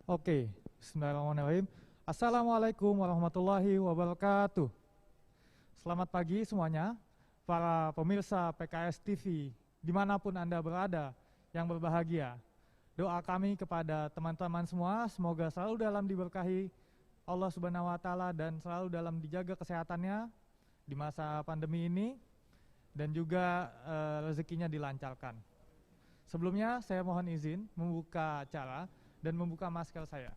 Oke, bismillahirrahmanirrahim. Assalamualaikum warahmatullahi wabarakatuh. Selamat pagi semuanya, para pemirsa PKS TV, dimanapun Anda berada yang berbahagia. Doa kami kepada teman-teman semua, semoga selalu dalam diberkahi Allah Subhanahu wa Ta'ala dan selalu dalam dijaga kesehatannya di masa pandemi ini, dan juga rezekinya dilancarkan. Sebelumnya saya mohon izin membuka acara dan membuka masker saya.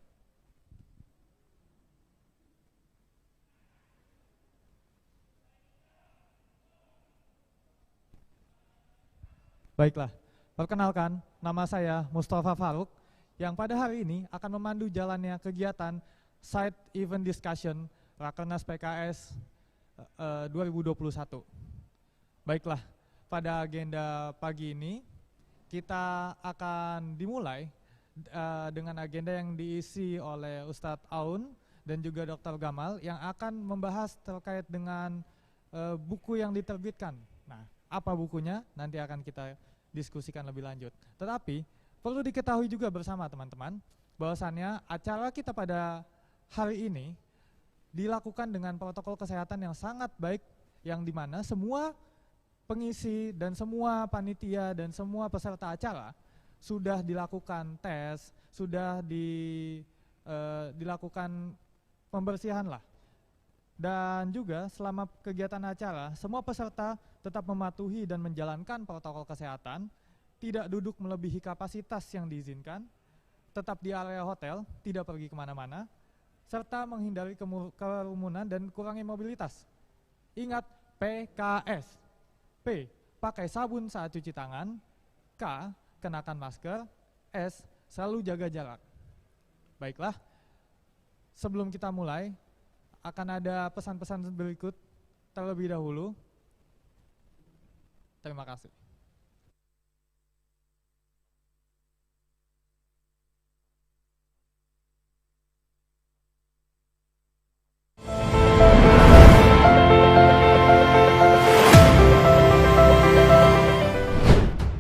Baiklah, perkenalkan, nama saya Mustafa Faruk yang pada hari ini akan memandu jalannya kegiatan Side Event Discussion Rakernas PKS 2021. Baiklah, pada agenda pagi ini kita akan dimulai dengan agenda yang diisi oleh Ustadz Aun dan juga Dr. Gamal yang akan membahas terkait dengan buku yang diterbitkan. Nah, apa bukunya? Nanti akan kita diskusikan lebih lanjut. Tetapi perlu diketahui juga bersama teman-teman bahwasannya acara kita pada hari ini dilakukan dengan protokol kesehatan yang sangat baik, yang dimana semua pengisi dan semua panitia dan semua peserta acara sudah dilakukan tes, sudah dilakukan pembersihan lah. Dan juga selama kegiatan acara, semua peserta tetap mematuhi dan menjalankan protokol kesehatan, tidak duduk melebihi kapasitas yang diizinkan, tetap di area hotel, tidak pergi kemana-mana, serta menghindari kerumunan dan kurangi mobilitas. Ingat PKS. P. Pakai sabun saat cuci tangan. K. Kenakan masker. S. Selalu jaga jarak. Baiklah, sebelum kita mulai, akan ada pesan-pesan berikut terlebih dahulu. Terima kasih.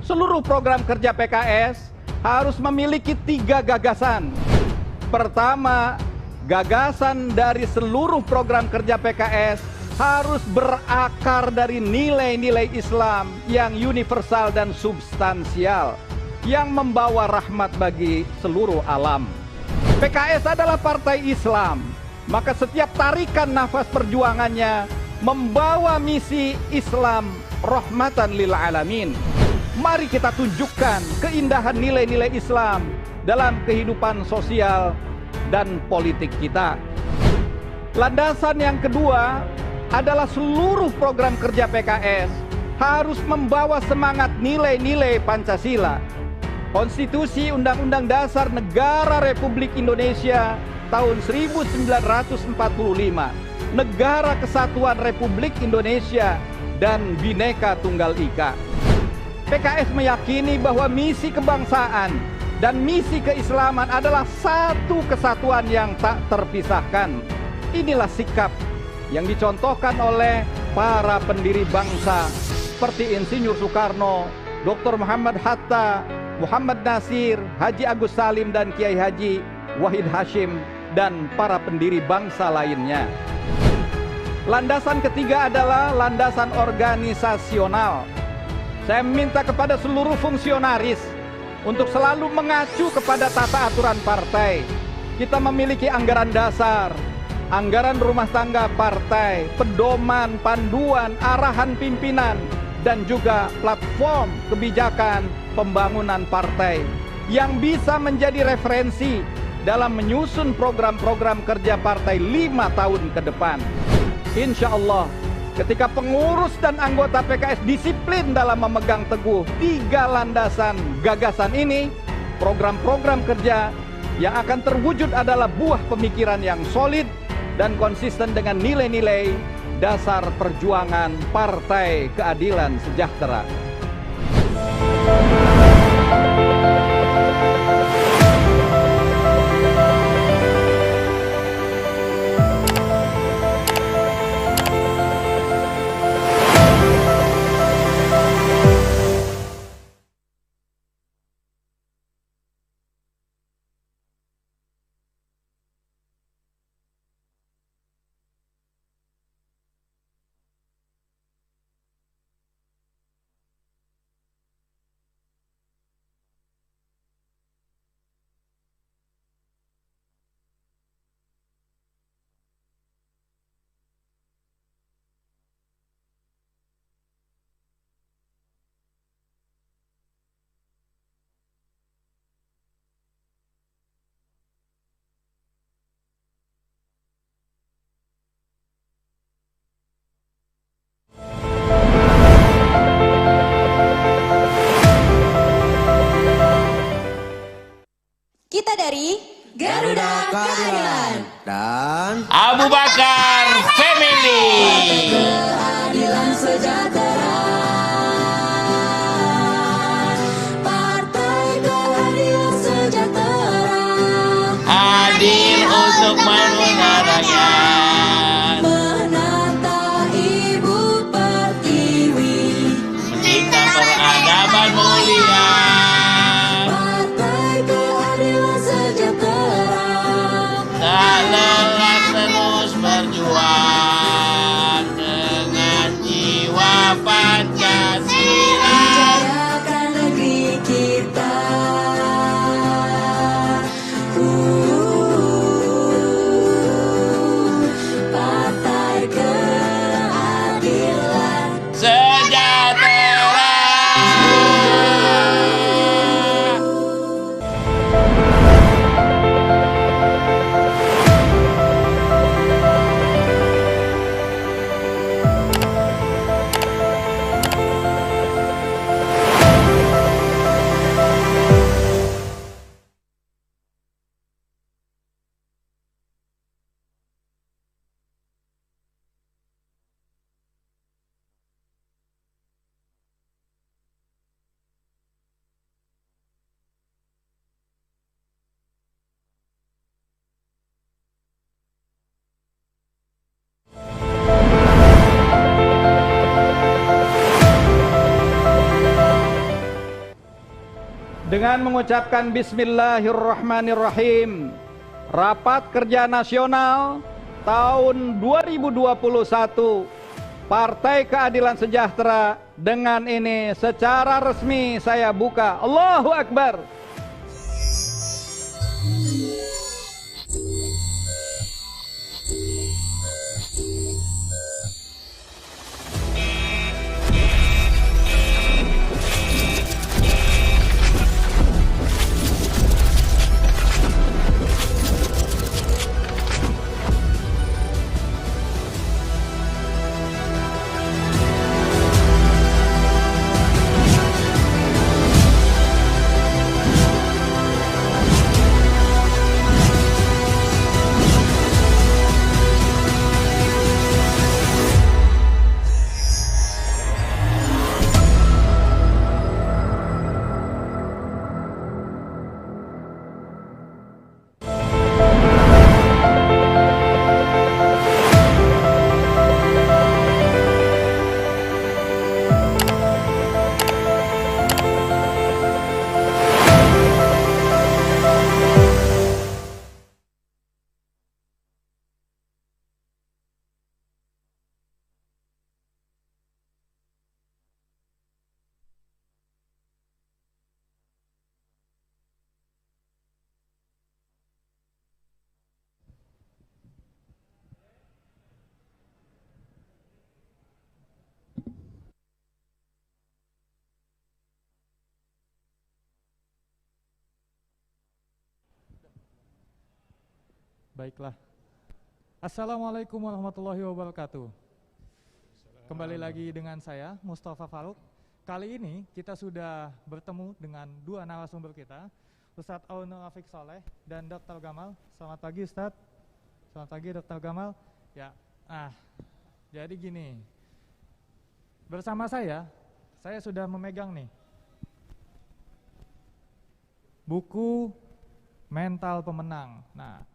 Seluruh program kerja PKS harus memiliki 3 gagasan. Pertama, gagasan dari seluruh program kerja PKS harus berakar dari nilai-nilai Islam yang universal dan substansial, yang membawa rahmat bagi seluruh alam. PKS adalah partai Islam, maka setiap tarikan nafas perjuangannya membawa misi Islam rahmatan lil alamin. Mari kita tunjukkan keindahan nilai-nilai Islam dalam kehidupan sosial dan politik kita. Landasan yang kedua adalah seluruh program kerja PKS harus membawa semangat nilai-nilai Pancasila. Konstitusi Undang-Undang Dasar Negara Republik Indonesia tahun 1945, Negara Kesatuan Republik Indonesia, dan Bhinneka Tunggal Ika. PKS meyakini bahwa misi kebangsaan dan misi keislaman adalah satu kesatuan yang tak terpisahkan. Inilah sikap yang dicontohkan oleh para pendiri bangsa seperti Insinyur Soekarno, Dr. Muhammad Hatta, Muhammad Nasir, Haji Agus Salim, dan Kiai Haji Wahid Hashim, dan para pendiri bangsa lainnya. Landasan ketiga adalah landasan organisasional. Saya meminta kepada seluruh fungsionaris untuk selalu mengacu kepada tata aturan partai. Kita memiliki anggaran dasar, anggaran rumah tangga partai, pedoman, panduan, arahan pimpinan, dan juga platform kebijakan pembangunan partai yang bisa menjadi referensi dalam menyusun program-program kerja partai 5 tahun ke depan. Insya Allah, ketika pengurus dan anggota PKS disiplin dalam memegang teguh 3 landasan gagasan ini, program-program kerja yang akan terwujud adalah buah pemikiran yang solid dan konsisten dengan nilai-nilai dasar perjuangan Partai Keadilan Sejahtera. dari Garuda Keadilan dan Abu Bakar Family. Keadilan Sejahtera. Partai Keadilan Sejahtera. Hadir untuk menolong rakyat, Menata Ibu Pertiwi. mencipta peradaban mulia. Partai Keadilan Sejahtera. Tak lelah terus berjuang dengan jiwa Pancasila. Jayakan negeri kita. Partai Keadilan Sejahtera. Dengan mengucapkan Bismillahirrahmanirrahim, Rapat Kerja Nasional tahun 2021 Partai Keadilan Sejahtera dengan ini secara resmi saya buka. Allahu Akbar. Baiklah. Assalamualaikum warahmatullahi wabarakatuh. Kembali lagi dengan saya, Mustafa Faruk. Kali ini kita sudah bertemu dengan dua narasumber kita, Ustadz Aun Rafiq Soleh dan Dr. Gamal. Selamat pagi Ustadz. Selamat pagi Dr. Gamal. Ya, jadi gini, bersama saya sudah memegang nih buku Mental Pemenang. Nah,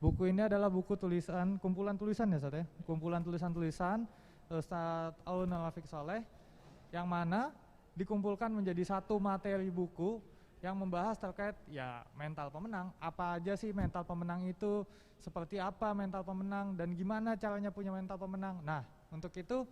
buku ini adalah buku tulisan, kumpulan tulisan ya Ustadz ya, kumpulan tulisan-tulisan Ustadz Aun Rafiq Soleh, yang mana dikumpulkan menjadi satu materi buku yang membahas terkait ya mental pemenang. Apa aja sih mental pemenang itu, seperti apa mental pemenang, dan gimana caranya punya mental pemenang. Nah, untuk itu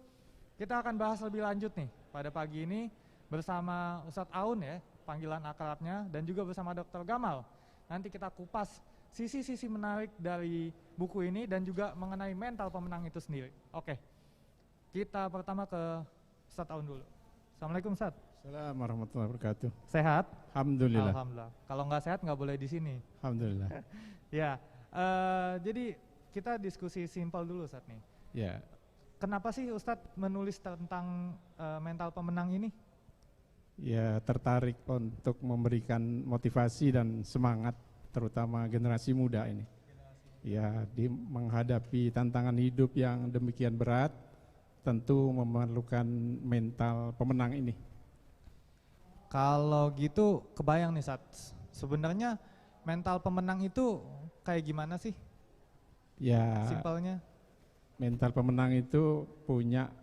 kita akan bahas lebih lanjut nih pada pagi ini bersama Ustadz Aun ya, panggilan akrabnya, dan juga bersama Dr. Gamal. Nanti kita kupas sisi-sisi menarik dari buku ini dan juga mengenai mental pemenang itu sendiri. Oke, kita pertama ke Ustadz Aun dulu. Assalamualaikum Ustadz. Assalamualaikum warahmatullahi wabarakatuh. Sehat? Alhamdulillah. Alhamdulillah. Kalau nggak sehat nggak boleh di sini. Alhamdulillah. Ya, jadi kita diskusi simpel dulu Ustadz nih. Ya, Kenapa sih Ustadz menulis tentang mental pemenang ini? ya tertarik untuk memberikan motivasi dan semangat terutama generasi muda ini. Ya, menghadapi tantangan hidup yang demikian berat, tentu memerlukan mental pemenang ini. Kalau gitu kebayang nih Sat, sebenarnya mental pemenang itu kayak gimana sih? Ya, Simpelnya. mental pemenang itu punya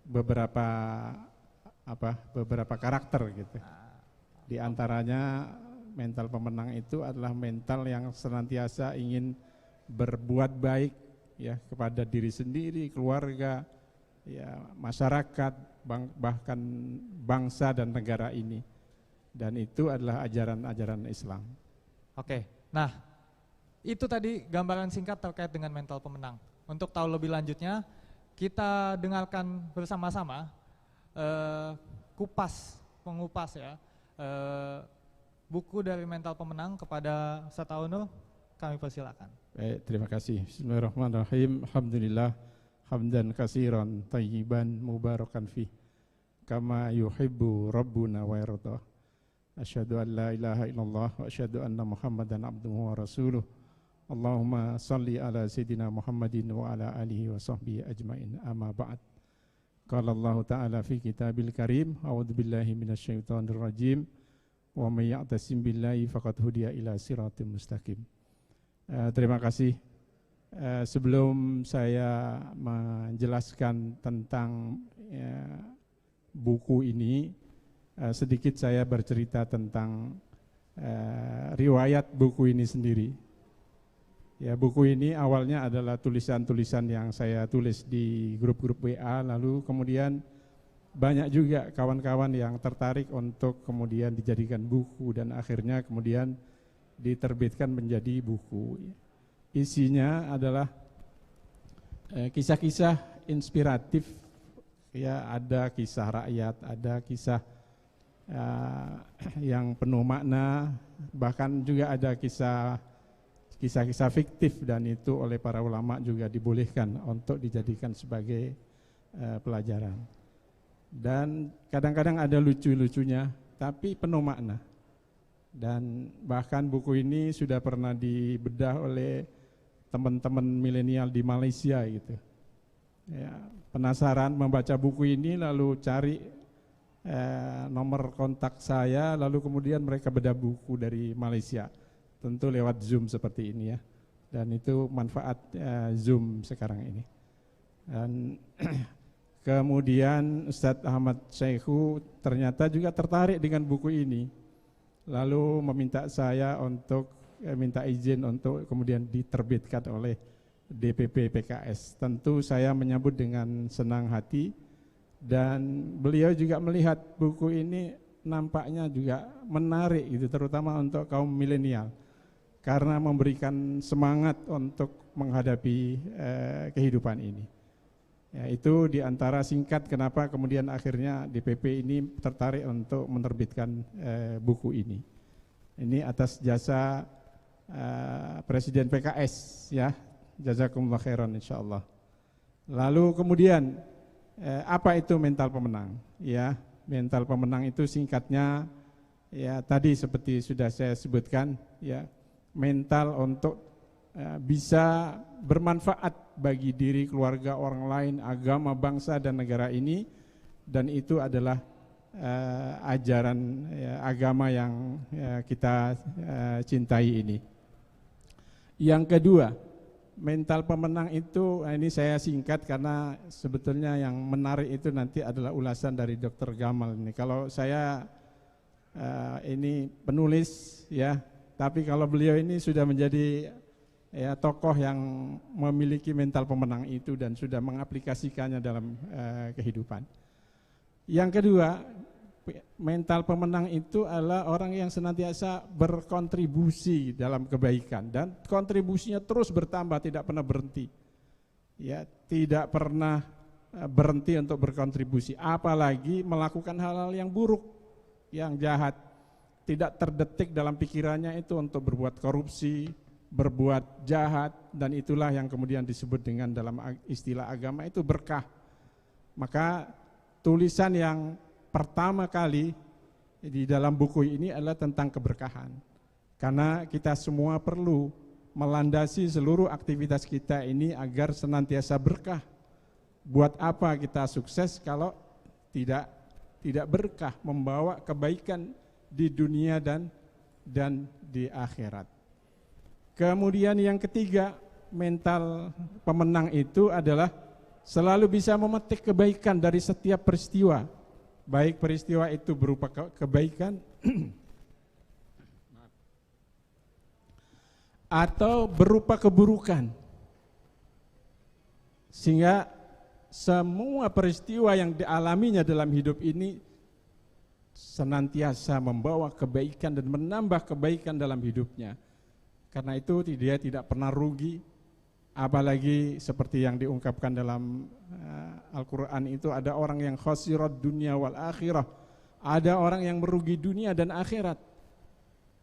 beberapa karakter gitu. Di antaranya mental pemenang itu adalah mental yang senantiasa ingin berbuat baik ya kepada diri sendiri, keluarga, ya masyarakat, bahkan bangsa dan negara ini. Dan itu adalah ajaran-ajaran Islam. Oke, nah itu tadi gambaran singkat terkait dengan mental pemenang. Untuk tahu lebih lanjutnya, kita dengarkan bersama-sama pengupas ya buku dari mental pemenang kepada Ustaz Auno, kami persilakan. Baik, terima kasih. Bismillahirrahmanirrahim. Alhamdulillah hamdan katsiran thayyiban mubarakan fih kama yuhibbu rabbuna wa yarda. Asyhadu an la ilaha illallah wa asyhadu anna Muhammadan abduhu wa rasuluh. Allahumma salli ala sayyidina Muhammadin wa ala alihi wa sahbihi ajmain. Amma ba'd. Qala Allah Ta'ala fi kitabil karim, a'udzu billahi minasyaitonir rajim. Wa may ya'tasim billahi faqad hudiya ila siratim mustaqim. Terima kasih. Sebelum saya menjelaskan tentang buku ini, sedikit saya bercerita tentang riwayat buku ini sendiri. Ya, buku ini awalnya adalah tulisan-tulisan yang saya tulis di grup-grup WA, lalu kemudian banyak juga kawan-kawan yang tertarik untuk kemudian dijadikan buku dan akhirnya kemudian diterbitkan menjadi buku. Isinya adalah kisah-kisah inspiratif, ya, ada kisah rakyat, ada kisah yang penuh makna, bahkan juga ada kisah-kisah fiktif, dan itu oleh para ulama juga dibolehkan untuk dijadikan sebagai pelajaran. Dan kadang-kadang ada lucu-lucunya, tapi penuh makna. Dan bahkan buku ini sudah pernah dibedah oleh teman-teman milenial di Malaysia gitu. Ya, penasaran membaca buku ini lalu cari nomor kontak saya, lalu kemudian mereka bedah buku dari Malaysia. Tentu lewat Zoom seperti ini ya. Dan itu manfaat Zoom sekarang ini. Dan kemudian Ustadz Ahmad Syekhu ternyata juga tertarik dengan buku ini. Lalu meminta saya untuk minta izin untuk kemudian diterbitkan oleh DPP PKS. Tentu saya menyambut dengan senang hati, dan beliau juga melihat buku ini nampaknya juga menarik gitu, terutama untuk kaum milenial, karena memberikan semangat untuk menghadapi kehidupan ini. Ya, itu diantara singkat kenapa kemudian akhirnya DPP ini tertarik untuk menerbitkan buku ini. Ini atas jasa Presiden PKS ya, jazakumullah khairan insyaallah. Lalu kemudian apa itu mental pemenang? Ya, mental pemenang itu singkatnya ya tadi seperti sudah saya sebutkan ya, mental untuk bisa bermanfaat bagi diri, keluarga, orang lain, agama, bangsa, dan negara ini. Dan itu adalah ajaran agama yang kita cintai ini. Yang kedua, mental pemenang itu, ini saya singkat karena sebetulnya yang menarik itu nanti adalah ulasan dari Dr. Gamal ini. Kalau saya ini penulis ya, tapi kalau beliau ini sudah menjadi ya tokoh yang memiliki mental pemenang itu dan sudah mengaplikasikannya dalam kehidupan. Yang kedua, mental pemenang itu adalah orang yang senantiasa berkontribusi dalam kebaikan dan kontribusinya terus bertambah, tidak pernah berhenti. Ya, tidak pernah berhenti untuk berkontribusi, apalagi melakukan hal-hal yang buruk, yang jahat. Tidak terdetik dalam pikirannya itu untuk berbuat korupsi, berbuat jahat, dan itulah yang kemudian disebut dengan dalam istilah agama itu berkah. Maka tulisan yang pertama kali di dalam buku ini adalah tentang keberkahan. Karena kita semua perlu melandasi seluruh aktivitas kita ini agar senantiasa berkah. Buat apa kita sukses kalau tidak berkah, membawa kebaikan di dunia dan di akhirat. Kemudian yang ketiga, mental pemenang itu adalah selalu bisa memetik kebaikan dari setiap peristiwa. Baik peristiwa itu berupa kebaikan atau berupa keburukan. Sehingga semua peristiwa yang dialaminya dalam hidup ini senantiasa membawa kebaikan dan menambah kebaikan dalam hidupnya. Karena itu dia tidak pernah rugi, apalagi seperti yang diungkapkan dalam Al-Quran itu, ada orang yang khasirat dunia wal akhirah, ada orang yang merugi dunia dan akhirat.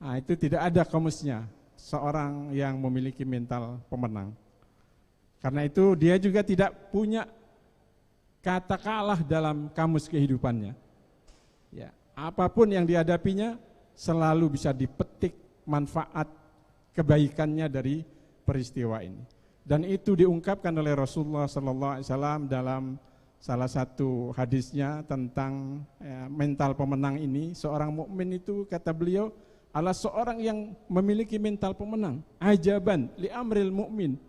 Nah, itu tidak ada kamusnya seorang yang memiliki mental pemenang. Karena itu dia juga tidak punya kata kalah dalam kamus kehidupannya. Ya, apapun yang dihadapinya selalu bisa dipetik manfaat kebaikannya dari peristiwa ini. Dan itu diungkapkan oleh Rasulullah SAW dalam salah satu hadisnya tentang mental pemenang ini. Seorang mukmin itu, kata beliau, adalah seorang yang memiliki mental pemenang. Ajaban li amril mukmin.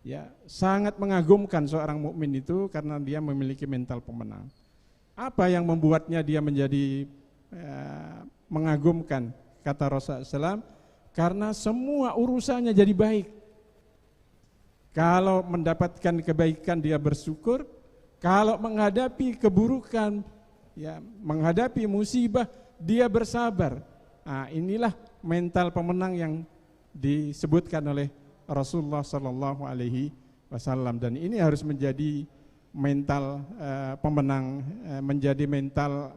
Ya, sangat mengagumkan seorang mukmin itu karena dia memiliki mental pemenang. Apa yang membuatnya dia menjadi mengagumkan? Kata Rasulullah SAW, karena semua urusannya jadi baik. Kalau mendapatkan kebaikan dia bersyukur, kalau menghadapi keburukan, ya, menghadapi musibah dia bersabar. Nah, inilah mental pemenang yang disebutkan oleh Rasulullah Sallallahu Alaihi Wasallam, dan ini harus menjadi mental pemenang, menjadi mental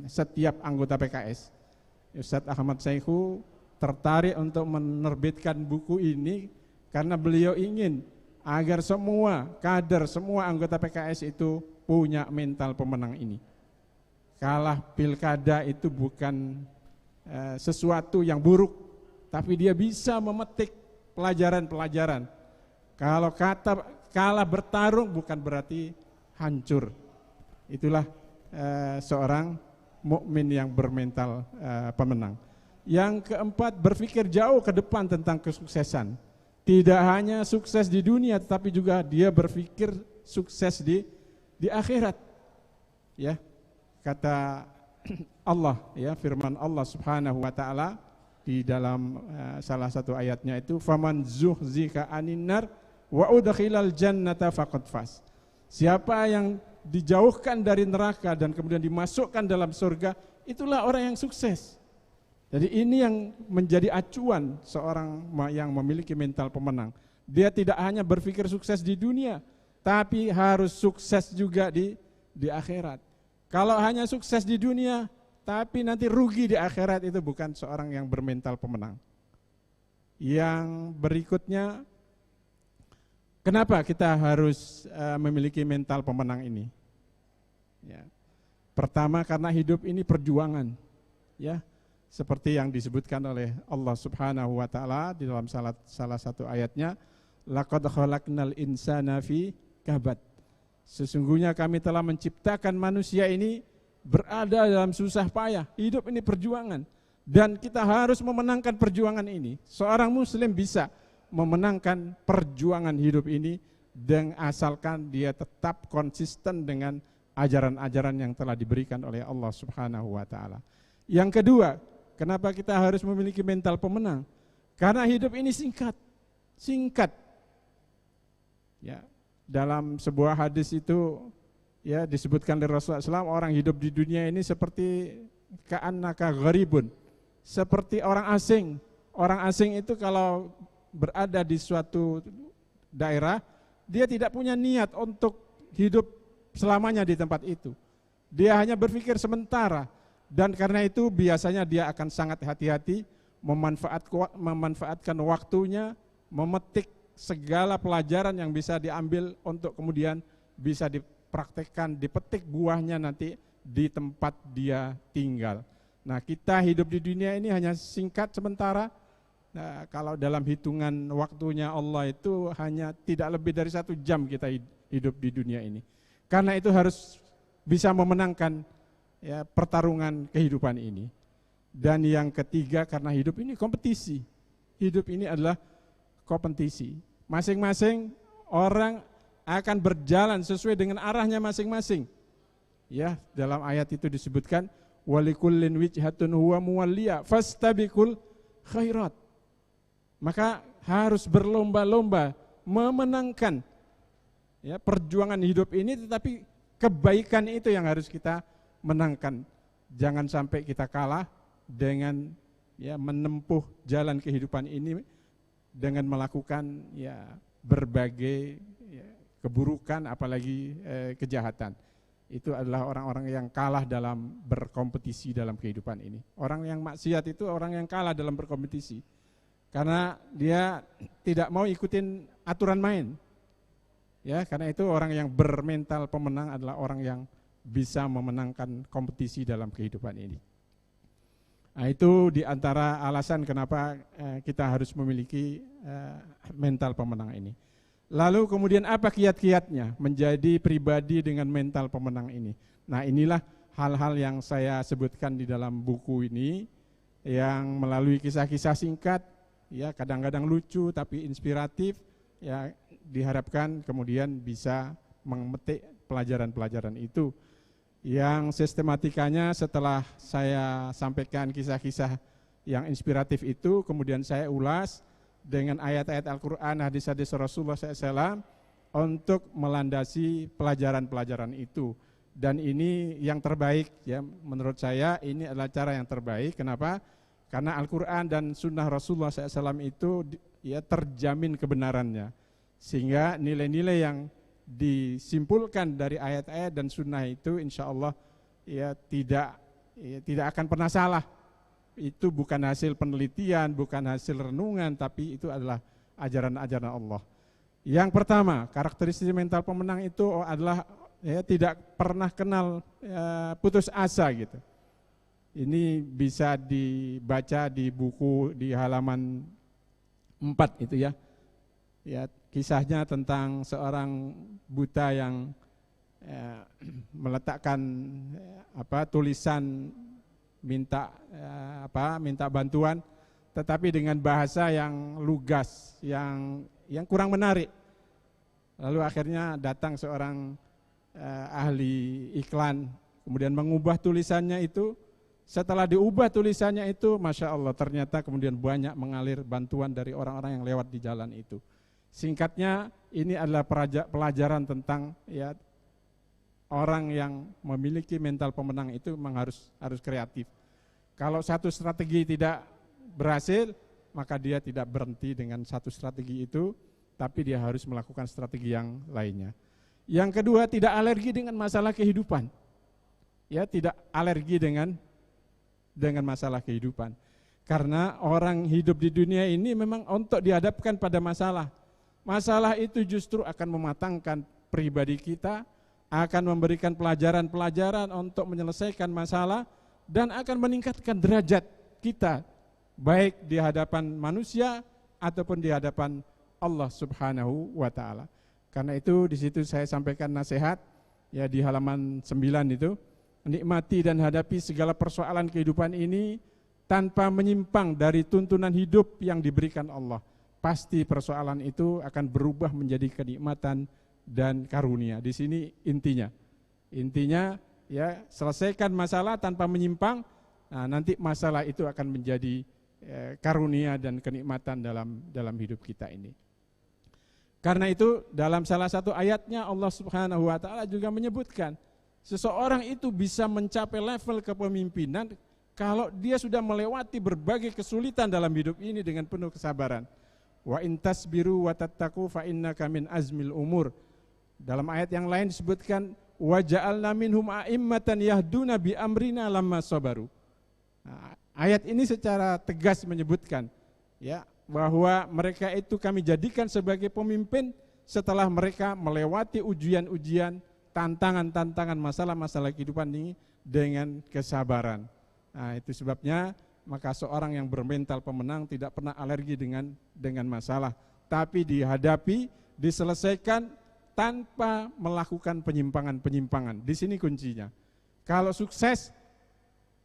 setiap anggota PKS. Ustadz Ahmad Saihu tertarik untuk menerbitkan buku ini karena beliau ingin agar semua kader, semua anggota PKS itu punya mental pemenang ini. Kalah pilkada itu bukan sesuatu yang buruk, tapi dia bisa memetik pelajaran-pelajaran. Kalau kata kalah bertarung bukan berarti hancur. Itulah seorang mukmin yang bermental pemenang. Yang keempat, berpikir jauh ke depan tentang kesuksesan. Tidak hanya sukses di dunia, tetapi juga dia berpikir sukses di akhirat. Ya, kata Allah, ya, firman Allah Subhanahu wa taala di dalam salah satu ayatnya itu, faman zuhzika anin nar wa udkhilal jannata faqad faz. Siapa yang dijauhkan dari neraka dan kemudian dimasukkan dalam surga, itulah orang yang sukses. Jadi ini yang menjadi acuan seorang yang memiliki mental pemenang. Dia tidak hanya berpikir sukses di dunia, tapi harus sukses juga di akhirat. Kalau hanya sukses di dunia, tapi nanti rugi di akhirat, itu bukan seorang yang bermental pemenang. Yang berikutnya, kenapa kita harus memiliki mental pemenang ini? Ya. Pertama, karena hidup ini perjuangan. Ya. Seperti yang disebutkan oleh Allah Subhanahu wa taala di dalam salah satu ayatnya, laqad khalaqnal insana fi kabad. Sesungguhnya kami telah menciptakan manusia ini berada dalam susah payah. Hidup ini perjuangan dan kita harus memenangkan perjuangan ini. Seorang muslim bisa memenangkan perjuangan hidup ini dengan asalkan dia tetap konsisten dengan ajaran-ajaran yang telah diberikan oleh Allah Subhanahu wa taala. Yang kedua, kenapa kita harus memiliki mental pemenang? Karena hidup ini singkat. Ya, dalam sebuah hadis itu, ya, disebutkan oleh Rasulullah SAW, orang hidup di dunia ini seperti ka'annaka gharibun, seperti orang asing. Orang asing itu kalau berada di suatu daerah, dia tidak punya niat untuk hidup selamanya di tempat itu. Dia hanya berpikir sementara. Dan karena itu biasanya dia akan sangat hati-hati memanfaatkan waktunya, memetik segala pelajaran yang bisa diambil untuk kemudian bisa dipraktekkan, dipetik buahnya nanti di tempat dia tinggal. Nah, kita hidup di dunia ini hanya singkat sementara. Nah, kalau dalam hitungan waktunya Allah itu hanya tidak lebih dari 1 jam kita hidup di dunia ini. Karena itu harus bisa memenangkan ya, pertarungan kehidupan ini. Dan yang ketiga, karena hidup ini kompetisi. Hidup ini adalah kompetisi. Masing-masing orang akan berjalan sesuai dengan arahnya masing-masing. Ya, dalam ayat itu disebutkan walikullin wijhatun huwa muwalliya fastabiqul khairat. Maka harus berlomba-lomba memenangkan ya, perjuangan hidup ini, tetapi kebaikan itu yang harus kita menangkan. Jangan sampai kita kalah dengan ya, menempuh jalan kehidupan ini dengan melakukan ya, berbagai ya, keburukan, apalagi kejahatan. Itu adalah orang-orang yang kalah dalam berkompetisi dalam kehidupan ini. Orang yang maksiat itu orang yang kalah dalam berkompetisi. Karena dia tidak mau ikutin aturan main. Ya, karena itu orang yang bermental pemenang adalah orang yang bisa memenangkan kompetisi dalam kehidupan ini. Nah, itu di antara alasan kenapa kita harus memiliki mental pemenang ini. Lalu kemudian apa kiat-kiatnya menjadi pribadi dengan mental pemenang ini? Nah, inilah hal-hal yang saya sebutkan di dalam buku ini yang melalui kisah-kisah singkat, ya kadang-kadang lucu tapi inspiratif, ya diharapkan kemudian bisa memetik pelajaran-pelajaran itu. Yang sistematikanya setelah saya sampaikan kisah-kisah yang inspiratif itu, kemudian saya ulas dengan ayat-ayat Al-Quran, hadis-hadis Rasulullah SAW untuk melandasi pelajaran-pelajaran itu. Dan ini yang terbaik ya, menurut saya ini adalah cara yang terbaik. Kenapa? Karena Al-Quran dan Sunnah Rasulullah SAW itu ya terjamin kebenarannya. Sehingga nilai-nilai yang disimpulkan dari ayat-ayat dan Sunnah itu insya Allah ya tidak akan pernah salah. Itu bukan hasil penelitian, bukan hasil renungan, tapi itu adalah ajaran-ajaran Allah. Yang pertama, karakteristik mental pemenang itu adalah ya, tidak pernah kenal putus asa gitu. Ini bisa dibaca di buku di halaman 4 itu ya. Ya, kisahnya tentang seorang buta yang meletakkan tulisan minta bantuan, tetapi dengan bahasa yang lugas, yang kurang menarik. Lalu akhirnya datang seorang ahli iklan, kemudian mengubah tulisannya itu. Setelah diubah tulisannya itu, Masya Allah, ternyata kemudian banyak mengalir bantuan dari orang-orang yang lewat di jalan itu. Singkatnya, ini adalah pelajaran tentang ya, orang yang memiliki mental pemenang itu memang harus kreatif. Kalau satu strategi tidak berhasil, maka dia tidak berhenti dengan satu strategi itu, tapi dia harus melakukan strategi yang lainnya. Yang kedua, tidak alergi dengan masalah kehidupan. Ya, tidak alergi dengan masalah kehidupan. Karena orang hidup di dunia ini memang untuk dihadapkan pada masalah. Masalah itu justru akan mematangkan pribadi kita, akan memberikan pelajaran-pelajaran untuk menyelesaikan masalah dan akan meningkatkan derajat kita baik di hadapan manusia ataupun di hadapan Allah Subhanahu wa taala. Karena itu di situ saya sampaikan nasihat ya di halaman 9 itu, nikmati dan hadapi segala persoalan kehidupan ini tanpa menyimpang dari tuntunan hidup yang diberikan Allah. Pasti persoalan itu akan berubah menjadi kenikmatan dan karunia. Di sini intinya ya selesaikan masalah tanpa menyimpang. Nah, nanti masalah itu akan menjadi karunia dan kenikmatan dalam hidup kita ini. Karena itu dalam salah satu ayatnya Allah Subhanahu wa taala juga menyebutkan seseorang itu bisa mencapai level kepemimpinan kalau dia sudah melewati berbagai kesulitan dalam hidup ini dengan penuh kesabaran. Wa in tasbiru wa tattaqu fa innaka min azmil umur. Dalam ayat yang lain disebutkan wa ja'alna minhum a'immatan yahduna bi amrina lamma sabaru. Nah, ayat ini secara tegas menyebutkan ya bahwa mereka itu kami jadikan sebagai pemimpin setelah mereka melewati ujian-ujian, tantangan-tantangan, masalah-masalah kehidupan ini dengan kesabaran. Nah, itu sebabnya maka seorang yang bermental pemenang tidak pernah alergi dengan masalah, tapi dihadapi, diselesaikan tanpa melakukan penyimpangan-penyimpangan. Di sini kuncinya. Kalau sukses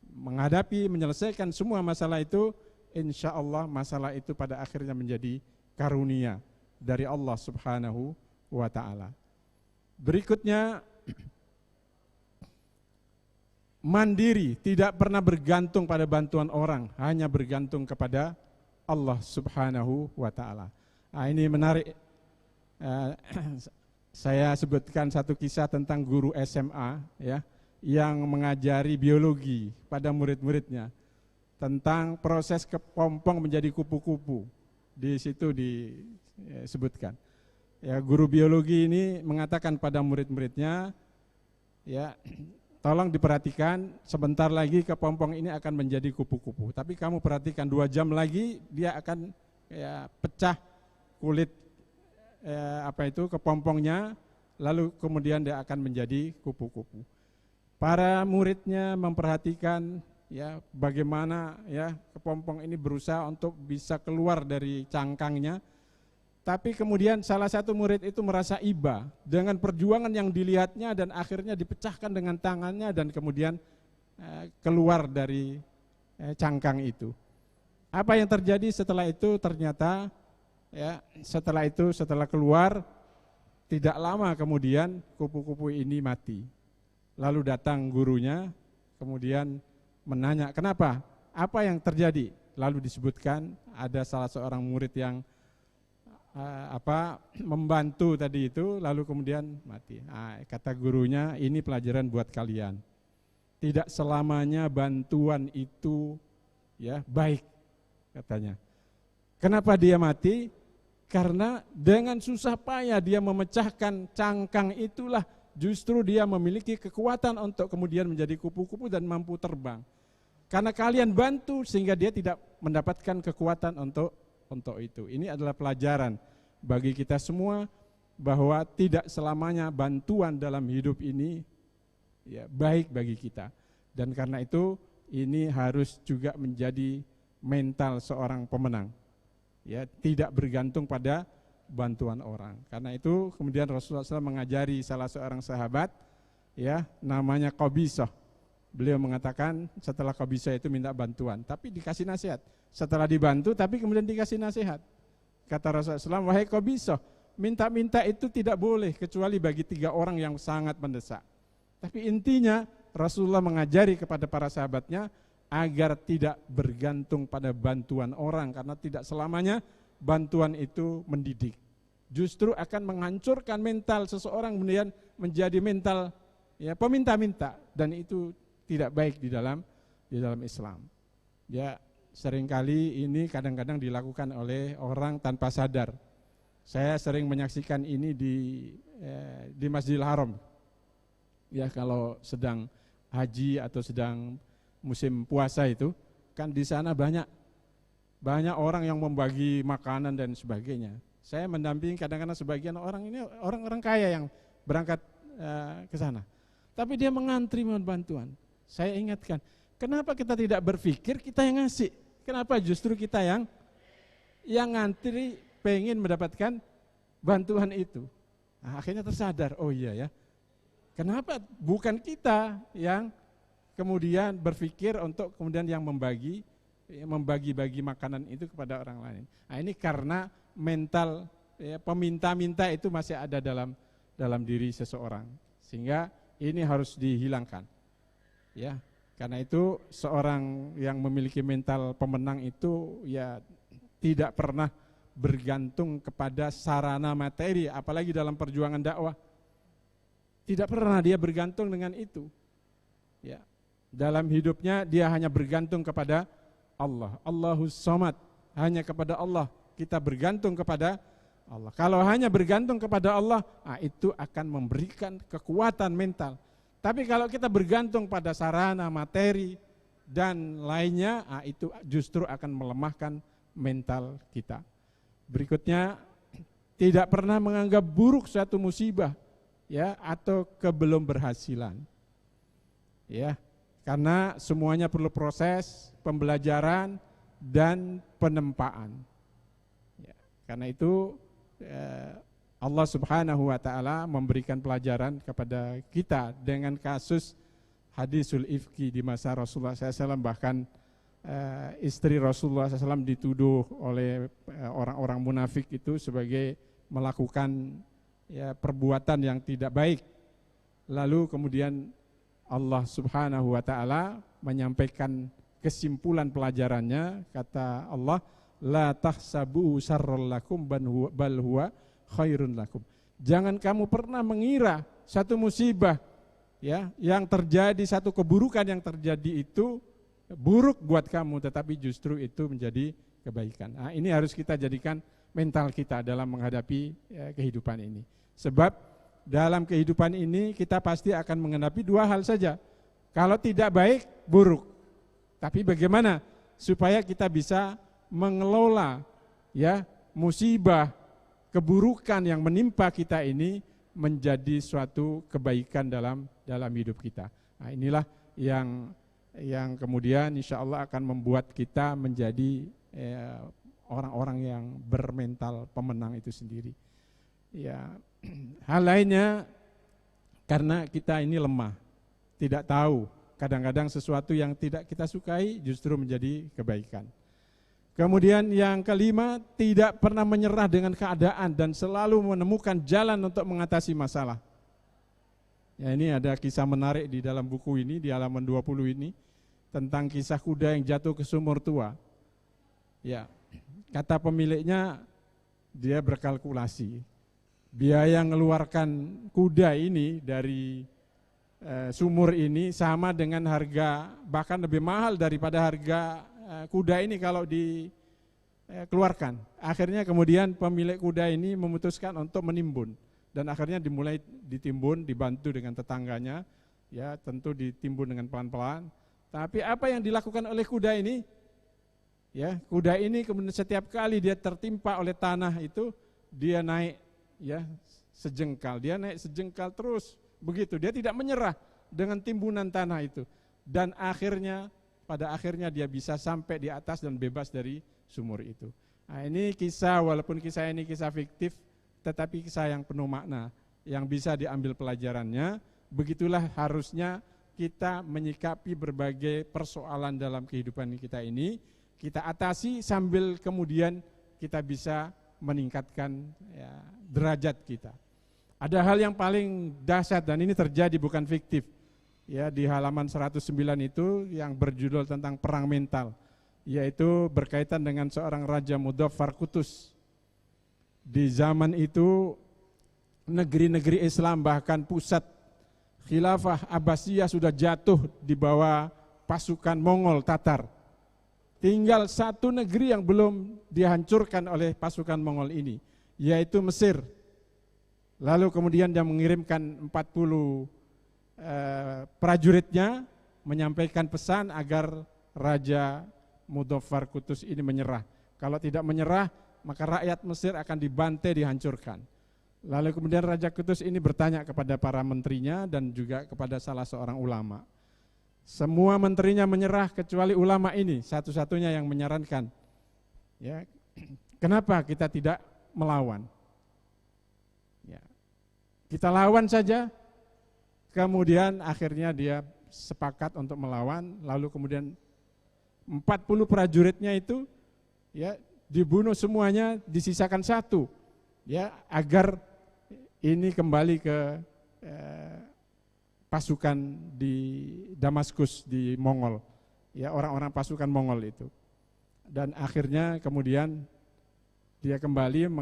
menghadapi, menyelesaikan semua masalah itu, insya Allah masalah itu pada akhirnya menjadi karunia dari Allah Subhanahu wa ta'ala. Berikutnya, mandiri, tidak pernah bergantung pada bantuan orang, hanya bergantung kepada Allah Subhanahu wa ta'ala. Nah, ini menarik. Saya sebutkan satu kisah tentang guru SMA ya, yang mengajari biologi pada murid-muridnya tentang proses kepompong menjadi kupu-kupu. Di situ disebutkan. Ya, guru biologi ini mengatakan pada murid-muridnya, ya, tolong diperhatikan, sebentar lagi kepompong ini akan menjadi kupu-kupu. Tapi kamu perhatikan 2 jam lagi dia akan pecah kulit kepompongnya, lalu kemudian dia akan menjadi kupu-kupu. Para muridnya memperhatikan ya bagaimana ya kepompong ini berusaha untuk bisa keluar dari cangkangnya. Tapi kemudian salah satu murid itu merasa iba dengan perjuangan yang dilihatnya dan akhirnya dipecahkan dengan tangannya dan kemudian keluar dari cangkang itu. Apa yang terjadi setelah itu? Ternyata ya setelah keluar tidak lama kemudian kupu-kupu ini mati. Lalu datang gurunya kemudian menanya, "Kenapa? Apa yang terjadi?" Lalu disebutkan ada salah seorang murid yang membantu tadi itu, lalu kemudian mati. Kata gurunya, ini pelajaran buat kalian. Tidak selamanya bantuan itu ya baik, katanya. Kenapa dia mati? Karena dengan susah payah dia memecahkan cangkang itulah justru dia memiliki kekuatan untuk kemudian menjadi kupu-kupu dan mampu terbang. Karena kalian bantu sehingga dia tidak mendapatkan kekuatan untuk itu. Ini adalah pelajaran bagi kita semua bahwa tidak selamanya bantuan dalam hidup ini ya baik bagi kita. Dan karena itu ini harus juga menjadi mental seorang pemenang. Ya, tidak bergantung pada bantuan orang. Karena itu kemudian Rasulullah SAW mengajari salah seorang sahabat ya namanya Qabisah. Beliau mengatakan setelah Qabisah itu minta bantuan, tapi dikasih nasihat. Setelah dibantu, tapi kemudian dikasih nasihat. Kata Rasulullah SAW, wahai Qabisah, minta-minta itu tidak boleh kecuali bagi 3 orang yang sangat mendesak. Tapi intinya Rasulullah mengajari kepada para sahabatnya agar tidak bergantung pada bantuan orang, karena tidak selamanya bantuan itu mendidik. Justru akan menghancurkan mental seseorang kemudian menjadi mental ya peminta-minta, dan itu tidak baik di dalam Islam. Ya, seringkali ini kadang-kadang dilakukan oleh orang tanpa sadar. Saya sering menyaksikan ini di Masjidil Haram. Ya, kalau sedang haji atau sedang musim puasa itu, kan di sana banyak orang yang membagi makanan dan sebagainya. Saya mendampingi kadang-kadang sebagian orang ini orang-orang kaya yang berangkat ke sana. Tapi dia mengantri mohon bantuan. Saya ingatkan, kenapa kita tidak berpikir kita yang ngasih? Kenapa justru kita yang ngantri pengen mendapatkan bantuan itu? Nah, akhirnya tersadar, oh iya ya. Kenapa bukan kita yang kemudian berpikir untuk kemudian yang membagi-bagi makanan itu kepada orang lain. Nah, ini karena mental ya, peminta-minta itu masih ada dalam diri seseorang, sehingga ini harus dihilangkan. Ya, karena itu seorang yang memiliki mental pemenang itu ya tidak pernah bergantung kepada sarana materi, apalagi dalam perjuangan dakwah. Tidak pernah dia bergantung dengan itu. Ya. Dalam hidupnya dia hanya bergantung kepada Allah. Allahus Samad, hanya kepada Allah kita bergantung kepada Allah. Kalau hanya bergantung kepada Allah, itu akan memberikan kekuatan mental. Tapi kalau kita bergantung pada sarana, materi, dan lainnya, itu justru akan melemahkan mental kita. Berikutnya, tidak pernah menganggap buruk suatu musibah ya atau kebelum berhasilan. Ya, Karena semuanya perlu proses pembelajaran dan penempaan. Ya, karena itu Allah Subhanahu wa taala memberikan pelajaran kepada kita dengan kasus hadisul ifki di masa Rasulullah SAW. Bahkan istri Rasulullah SAW dituduh oleh orang-orang munafik itu sebagai melakukan perbuatan yang tidak baik. Lalu kemudian Allah Subhanahu wa taala menyampaikan kesimpulan pelajarannya, kata Allah, la tahsabu syarrul lakum bal huwa khairun lakum. Jangan kamu pernah mengira satu musibah ya yang terjadi, satu keburukan yang terjadi itu buruk buat kamu, tetapi justru itu menjadi kebaikan. Nah, ini harus kita jadikan mental kita dalam menghadapi kehidupan ini. Sebab dalam kehidupan ini kita pasti akan menghadapi dua hal saja. Kalau tidak baik, buruk. Tapi bagaimana supaya kita bisa mengelola ya musibah, keburukan yang menimpa kita ini menjadi suatu kebaikan dalam hidup kita. Nah, inilah yang kemudian insya Allah akan membuat kita menjadi orang-orang yang bermental pemenang itu sendiri. Ya, hal lainnya karena kita ini lemah, tidak tahu, kadang-kadang sesuatu yang tidak kita sukai justru menjadi kebaikan. Kemudian yang kelima, tidak pernah menyerah dengan keadaan dan selalu menemukan jalan untuk mengatasi masalah. Ya, ini ada kisah menarik di dalam buku ini, di halaman 20 ini, tentang kisah kuda yang jatuh ke sumur tua. Ya, kata pemiliknya, dia berkalkulasi. Biaya mengeluarkan kuda ini dari sumur ini sama dengan harga, bahkan lebih mahal daripada harga kuda ini kalau dikeluarkan. Akhirnya kemudian pemilik kuda ini memutuskan untuk menimbun, dan akhirnya dimulai ditimbun, dibantu dengan tetangganya, ya tentu ditimbun dengan pelan-pelan. Tapi apa yang dilakukan oleh kuda ini? Ya, kuda ini kemudian setiap kali dia tertimpa oleh tanah itu, dia naik ya sejengkal, dia naik sejengkal terus begitu, dia tidak menyerah dengan timbunan tanah itu, dan pada akhirnya dia bisa sampai di atas dan bebas dari sumur itu. Nah, ini kisah, walaupun kisah ini kisah fiktif, tetapi kisah yang penuh makna, yang bisa diambil pelajarannya. Begitulah harusnya kita menyikapi berbagai persoalan dalam kehidupan kita ini, kita atasi sambil kemudian kita bisa meningkatkan ya, derajat kita. Ada hal yang paling dahsyat dan ini terjadi bukan fiktif. Ya, di halaman 109 itu yang berjudul tentang perang mental, yaitu berkaitan dengan seorang raja Mudaffar Qutus. Di zaman itu negeri-negeri Islam, bahkan pusat khilafah Abbasiyah sudah jatuh di bawah pasukan Mongol Tatar. Tinggal satu negeri yang belum dihancurkan oleh pasukan Mongol ini, yaitu Mesir. Lalu kemudian dia mengirimkan 40 prajuritnya menyampaikan pesan agar Raja Mudaffar Qutus ini menyerah. Kalau tidak menyerah, maka rakyat Mesir akan dibantai, dihancurkan. Lalu kemudian Raja Qutus ini bertanya kepada para menterinya dan juga kepada salah seorang ulama. Semua menterinya menyerah kecuali ulama ini, satu-satunya yang menyarankan, ya, kenapa kita tidak melawan? Ya, kita lawan saja. Kemudian akhirnya dia sepakat untuk melawan. Lalu kemudian 40 prajuritnya itu, ya, dibunuh semuanya, disisakan satu, ya, agar ini kembali ke pasukan di Damaskus di Mongol, ya, orang-orang pasukan Mongol itu. Dan akhirnya kemudian dia kembali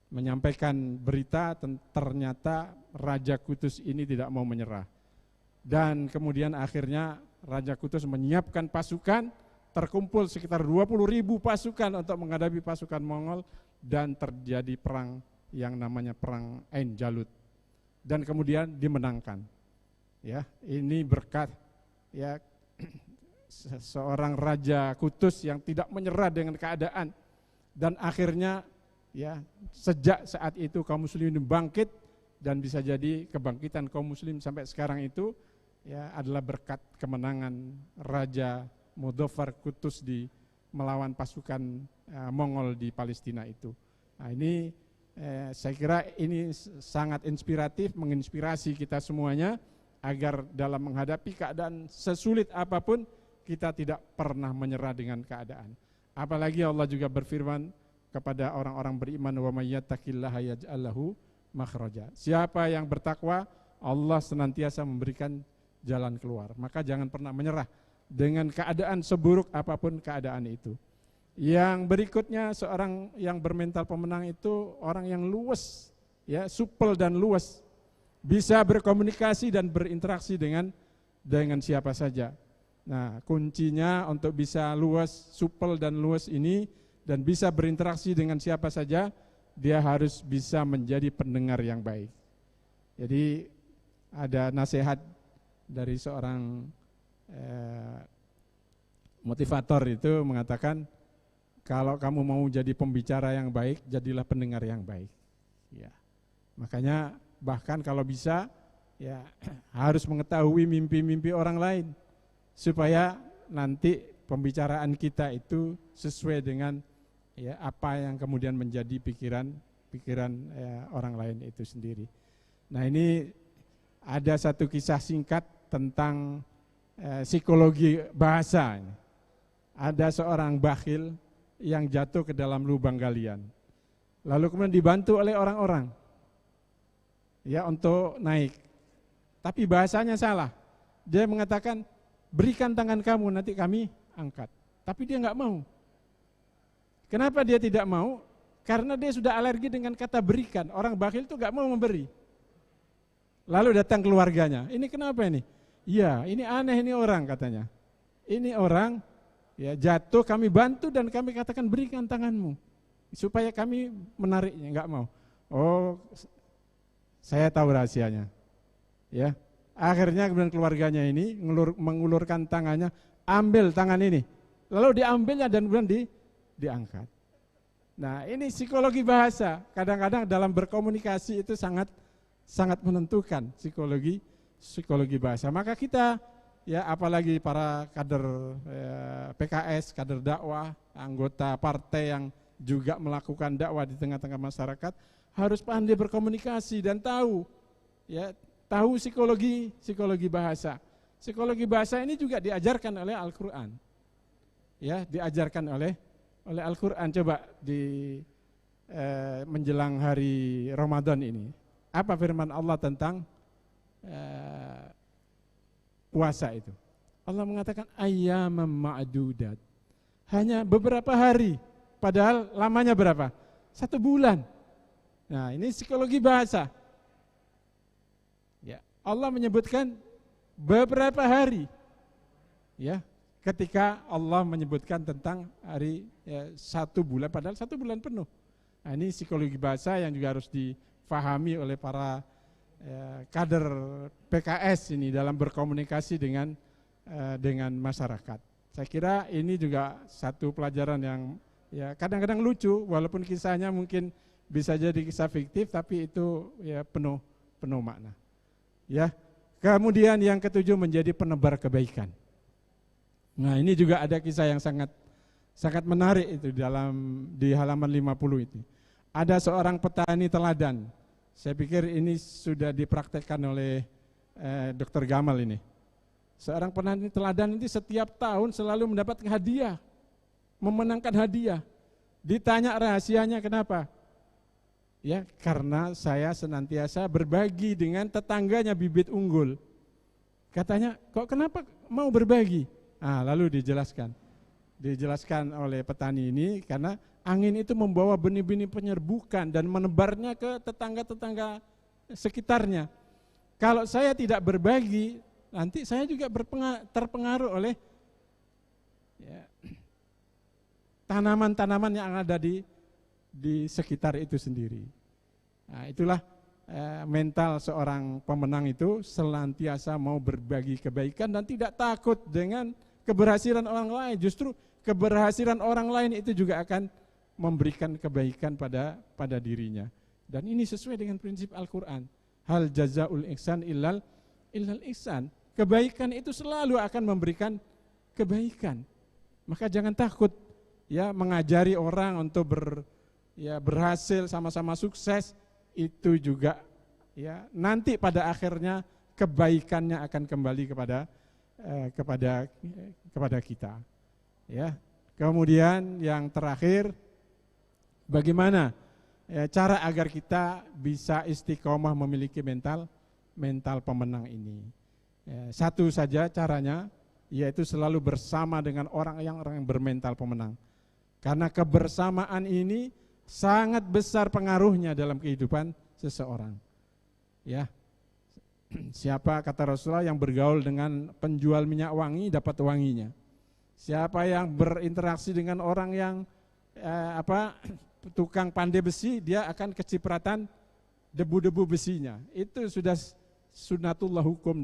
menyampaikan berita, ternyata Raja Qutus ini tidak mau menyerah. Dan kemudian akhirnya Raja Qutus menyiapkan pasukan, terkumpul sekitar 20.000 pasukan untuk menghadapi pasukan Mongol, dan terjadi perang yang namanya perang Ain Jalut. Dan kemudian dimenangkan. Ya, ini berkat ya seorang Raja Qutus yang tidak menyerah dengan keadaan, dan akhirnya ya sejak saat itu kaum muslimin bangkit, dan bisa jadi kebangkitan kaum muslim sampai sekarang itu ya adalah berkat kemenangan Raja Muzaffar Quddus di melawan pasukan Mongol di Palestina itu. Nah, ini saya kira ini sangat inspiratif, menginspirasi kita semuanya agar dalam menghadapi keadaan sesulit apapun kita tidak pernah menyerah dengan keadaan. Apalagi Allah juga berfirman kepada orang-orang beriman, wa may yattaqillaha yaj'al lahu makhraja. Siapa yang bertakwa, Allah senantiasa memberikan jalan keluar. Maka jangan pernah menyerah dengan keadaan seburuk apapun keadaan itu. Yang berikutnya, seorang yang bermental pemenang itu orang yang luwes, ya, supel dan luwes, bisa berkomunikasi dan berinteraksi dengan siapa saja. Nah, kuncinya untuk bisa luwes, supel dan luwes ini dan bisa berinteraksi dengan siapa saja, dia harus bisa menjadi pendengar yang baik. Jadi ada nasihat dari seorang motivator itu mengatakan, kalau kamu mau jadi pembicara yang baik, jadilah pendengar yang baik. Ya. Makanya bahkan kalau bisa, ya harus mengetahui mimpi-mimpi orang lain supaya nanti pembicaraan kita itu sesuai dengan ya apa yang kemudian menjadi pikiran orang lain itu sendiri. Nah, ini ada satu kisah singkat tentang psikologi bahasa. Ada seorang bakhil yang jatuh ke dalam lubang galian. Lalu kemudian dibantu oleh orang-orang ya untuk naik. Tapi bahasanya salah. Dia mengatakan, berikan tangan kamu, nanti kami angkat. Tapi dia enggak mau. Kenapa dia tidak mau? Karena dia sudah alergi dengan kata berikan. Orang bakhil itu enggak mau memberi. Lalu datang keluarganya. Ini kenapa ini? Iya, ini aneh ini orang katanya. Ini orang ya jatuh, kami bantu dan kami katakan berikan tanganmu supaya kami menariknya, enggak mau. Oh, saya tahu rahasianya. Ya, akhirnya kemudian keluarganya ini mengulurkan tangannya, ambil tangan ini, lalu diambilnya dan kemudian diangkat. Nah, ini psikologi bahasa. Kadang-kadang dalam berkomunikasi itu sangat menentukan psikologi bahasa. Maka kita ya apalagi para kader PKS, kader dakwah, anggota partai yang juga melakukan dakwah di tengah-tengah masyarakat harus pandai berkomunikasi dan tahu psikologi bahasa. Psikologi bahasa ini juga diajarkan oleh Al-Qur'an. Ya, diajarkan oleh Al-Qur'an. Coba di menjelang hari Ramadan ini, apa firman Allah tentang puasa itu? Allah mengatakan ayyamam ma'dudat. Hanya beberapa hari, padahal lamanya berapa? 1 bulan. Nah, ini psikologi bahasa. Ya, Allah menyebutkan beberapa hari. Ya, ketika Allah menyebutkan tentang hari 1 bulan, padahal 1 bulan penuh. Nah, ini psikologi bahasa yang juga harus difahami oleh para kader PKS ini dalam berkomunikasi dengan masyarakat. Saya kira ini juga satu pelajaran yang ya kadang-kadang lucu, walaupun kisahnya mungkin bisa jadi kisah fiktif, tapi itu ya penuh makna. Ya, kemudian yang ketujuh menjadi penebar kebaikan. Nah, ini juga ada kisah yang sangat menarik itu di halaman 50 itu. Ada seorang petani teladan. Saya pikir ini sudah dipraktekkan oleh Dr. Gamal ini. Seorang petani teladan ini setiap tahun selalu mendapat hadiah, memenangkan hadiah. Ditanya rahasianya kenapa? Ya, karena saya senantiasa berbagi dengan tetangganya bibit unggul. Katanya, kok kenapa mau berbagi? Ah, lalu dijelaskan oleh petani ini karena angin itu membawa benih-benih penyerbukan dan menebarnya ke tetangga-tetangga sekitarnya. Kalau saya tidak berbagi, nanti saya juga terpengaruh oleh ya, tanaman-tanaman yang ada di sekitar itu sendiri. Nah, itulah mental seorang pemenang itu, senantiasa mau berbagi kebaikan dan tidak takut dengan keberhasilan orang lain. Justru keberhasilan orang lain itu juga akan memberikan kebaikan pada dirinya. Dan ini sesuai dengan prinsip Al-Qur'an. Hal jazaul ihsan illal ihsan. kebaikan itu selalu akan memberikan kebaikan. Maka jangan takut ya mengajari orang untuk berhasil, sama-sama sukses. Itu juga ya nanti pada akhirnya kebaikannya akan kembali kepada kita. Ya. Kemudian yang terakhir, bagaimana cara agar kita bisa istiqomah memiliki mental pemenang ini. Satu saja caranya, yaitu selalu bersama dengan orang yang bermental pemenang. Karena kebersamaan ini sangat besar pengaruhnya dalam kehidupan seseorang. Ya. Siapa, kata Rasulullah, yang bergaul dengan penjual minyak wangi dapat wanginya. Siapa yang berinteraksi dengan orang yang tukang pandai besi, dia akan kecipratan debu-debu besinya. Itu sudah sunnatullah hukum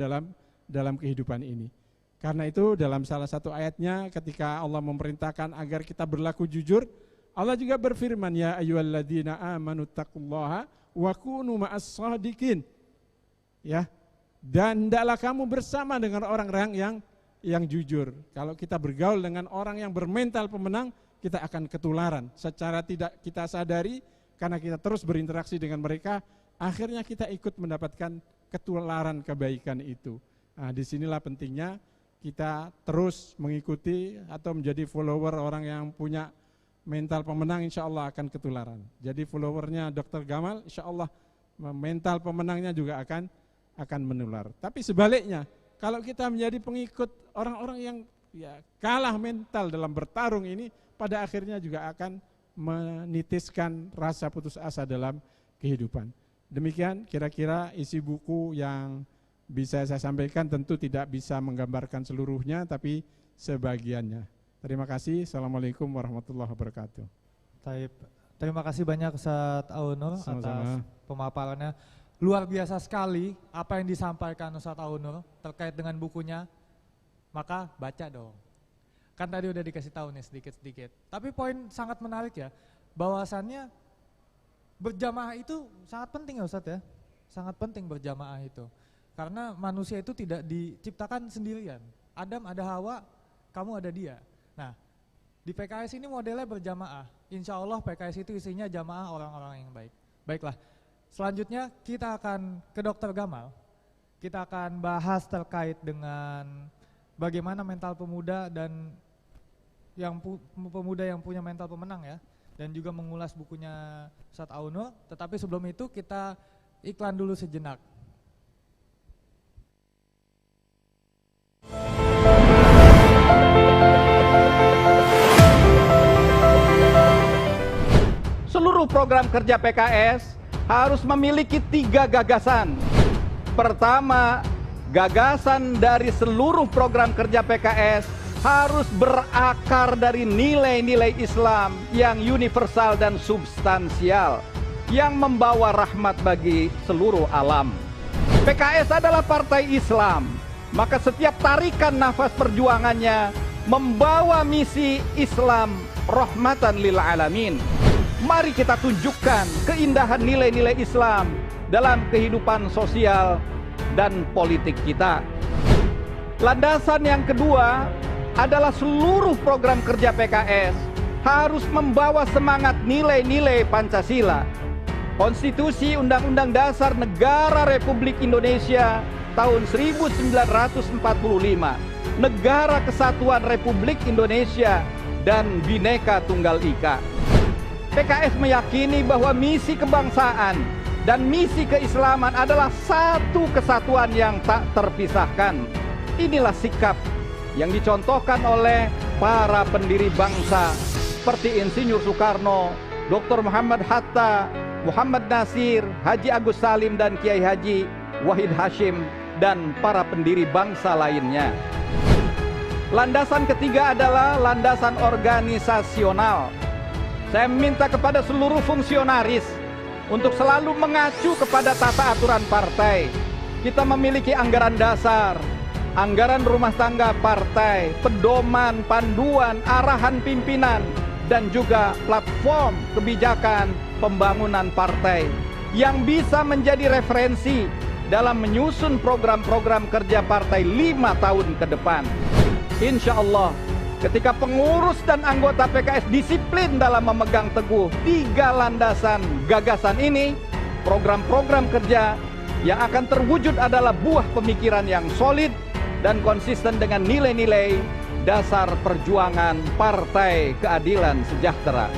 dalam kehidupan ini. Karena itu dalam salah satu ayatnya ketika Allah memerintahkan agar kita berlaku jujur, Allah juga berfirman, ya ayyuhalladzina amanu taqullaha wa kunu ma'as shadiqin. Ya. Dan hendaklah kamu bersama dengan orang-orang yang jujur. Kalau kita bergaul dengan orang yang bermental pemenang, kita akan ketularan. Secara tidak kita sadari, karena kita terus berinteraksi dengan mereka, akhirnya kita ikut mendapatkan ketularan kebaikan itu. Nah, disinilah pentingnya kita terus mengikuti atau menjadi follower orang yang punya mental pemenang, insya Allah akan ketularan. Jadi followernya Dr. Gamal, insya Allah mental pemenangnya juga akan menular. Tapi sebaliknya, kalau kita menjadi pengikut orang-orang yang kalah mental dalam bertarung ini, pada akhirnya juga akan menitiskan rasa putus asa dalam kehidupan. Demikian kira-kira isi buku yang bisa saya sampaikan, tentu tidak bisa menggambarkan seluruhnya, tapi sebagiannya. Terima kasih. Assalamualaikum warahmatullahi wabarakatuh. Terima kasih banyak Ustadz Aunur atas pemaparannya. Luar biasa sekali apa yang disampaikan Ustadz Aunur terkait dengan bukunya. Maka baca dong. Kan tadi udah dikasih tahu nih sedikit-sedikit. Tapi poin sangat menarik ya, bahwasannya berjamaah itu sangat penting ya Ustadz ya. Sangat penting berjamaah itu. Karena manusia itu tidak diciptakan sendirian. Adam ada Hawa, kamu ada dia. Nah, di PKS ini modelnya berjamaah. Insya Allah PKS itu isinya jamaah orang-orang yang baik. Baiklah, selanjutnya kita akan ke Dr. Gamal. Kita akan bahas terkait dengan bagaimana mental pemuda dan pemuda yang punya mental pemenang ya. Dan juga mengulas bukunya Ustadz Aunur. Tetapi sebelum itu kita iklan dulu sejenak. Seluruh program kerja PKS harus memiliki 3 gagasan. Pertama, gagasan dari seluruh program kerja PKS harus berakar dari nilai-nilai Islam yang universal dan substansial, yang membawa rahmat bagi seluruh alam. PKS adalah partai Islam, maka setiap tarikan nafas perjuangannya membawa misi Islam rahmatan lil alamin. Mari kita tunjukkan keindahan nilai-nilai Islam dalam kehidupan sosial dan politik kita. Landasan yang kedua adalah seluruh program kerja PKS harus membawa semangat nilai-nilai Pancasila. Konstitusi Undang-Undang Dasar Negara Republik Indonesia tahun 1945, Negara Kesatuan Republik Indonesia, dan Bhinneka Tunggal Ika. PKS meyakini bahwa misi kebangsaan dan misi keislaman adalah satu kesatuan yang tak terpisahkan. Inilah sikap yang dicontohkan oleh para pendiri bangsa seperti Insinyur Soekarno, Dr. Muhammad Hatta, Muhammad Nasir, Haji Agus Salim, dan Kiai Haji Wahid Hashim, dan para pendiri bangsa lainnya. Landasan ketiga adalah landasan organisasional. Saya meminta kepada seluruh fungsionaris untuk selalu mengacu kepada tata aturan partai. Kita memiliki anggaran dasar, anggaran rumah tangga partai, pedoman, panduan, arahan pimpinan, dan juga platform kebijakan pembangunan partai yang bisa menjadi referensi dalam menyusun program-program kerja partai 5 tahun ke depan. Insya Allah, ketika pengurus dan anggota PKS disiplin dalam memegang teguh 3 landasan gagasan ini, program-program kerja yang akan terwujud adalah buah pemikiran yang solid dan konsisten dengan nilai-nilai dasar perjuangan Partai Keadilan Sejahtera.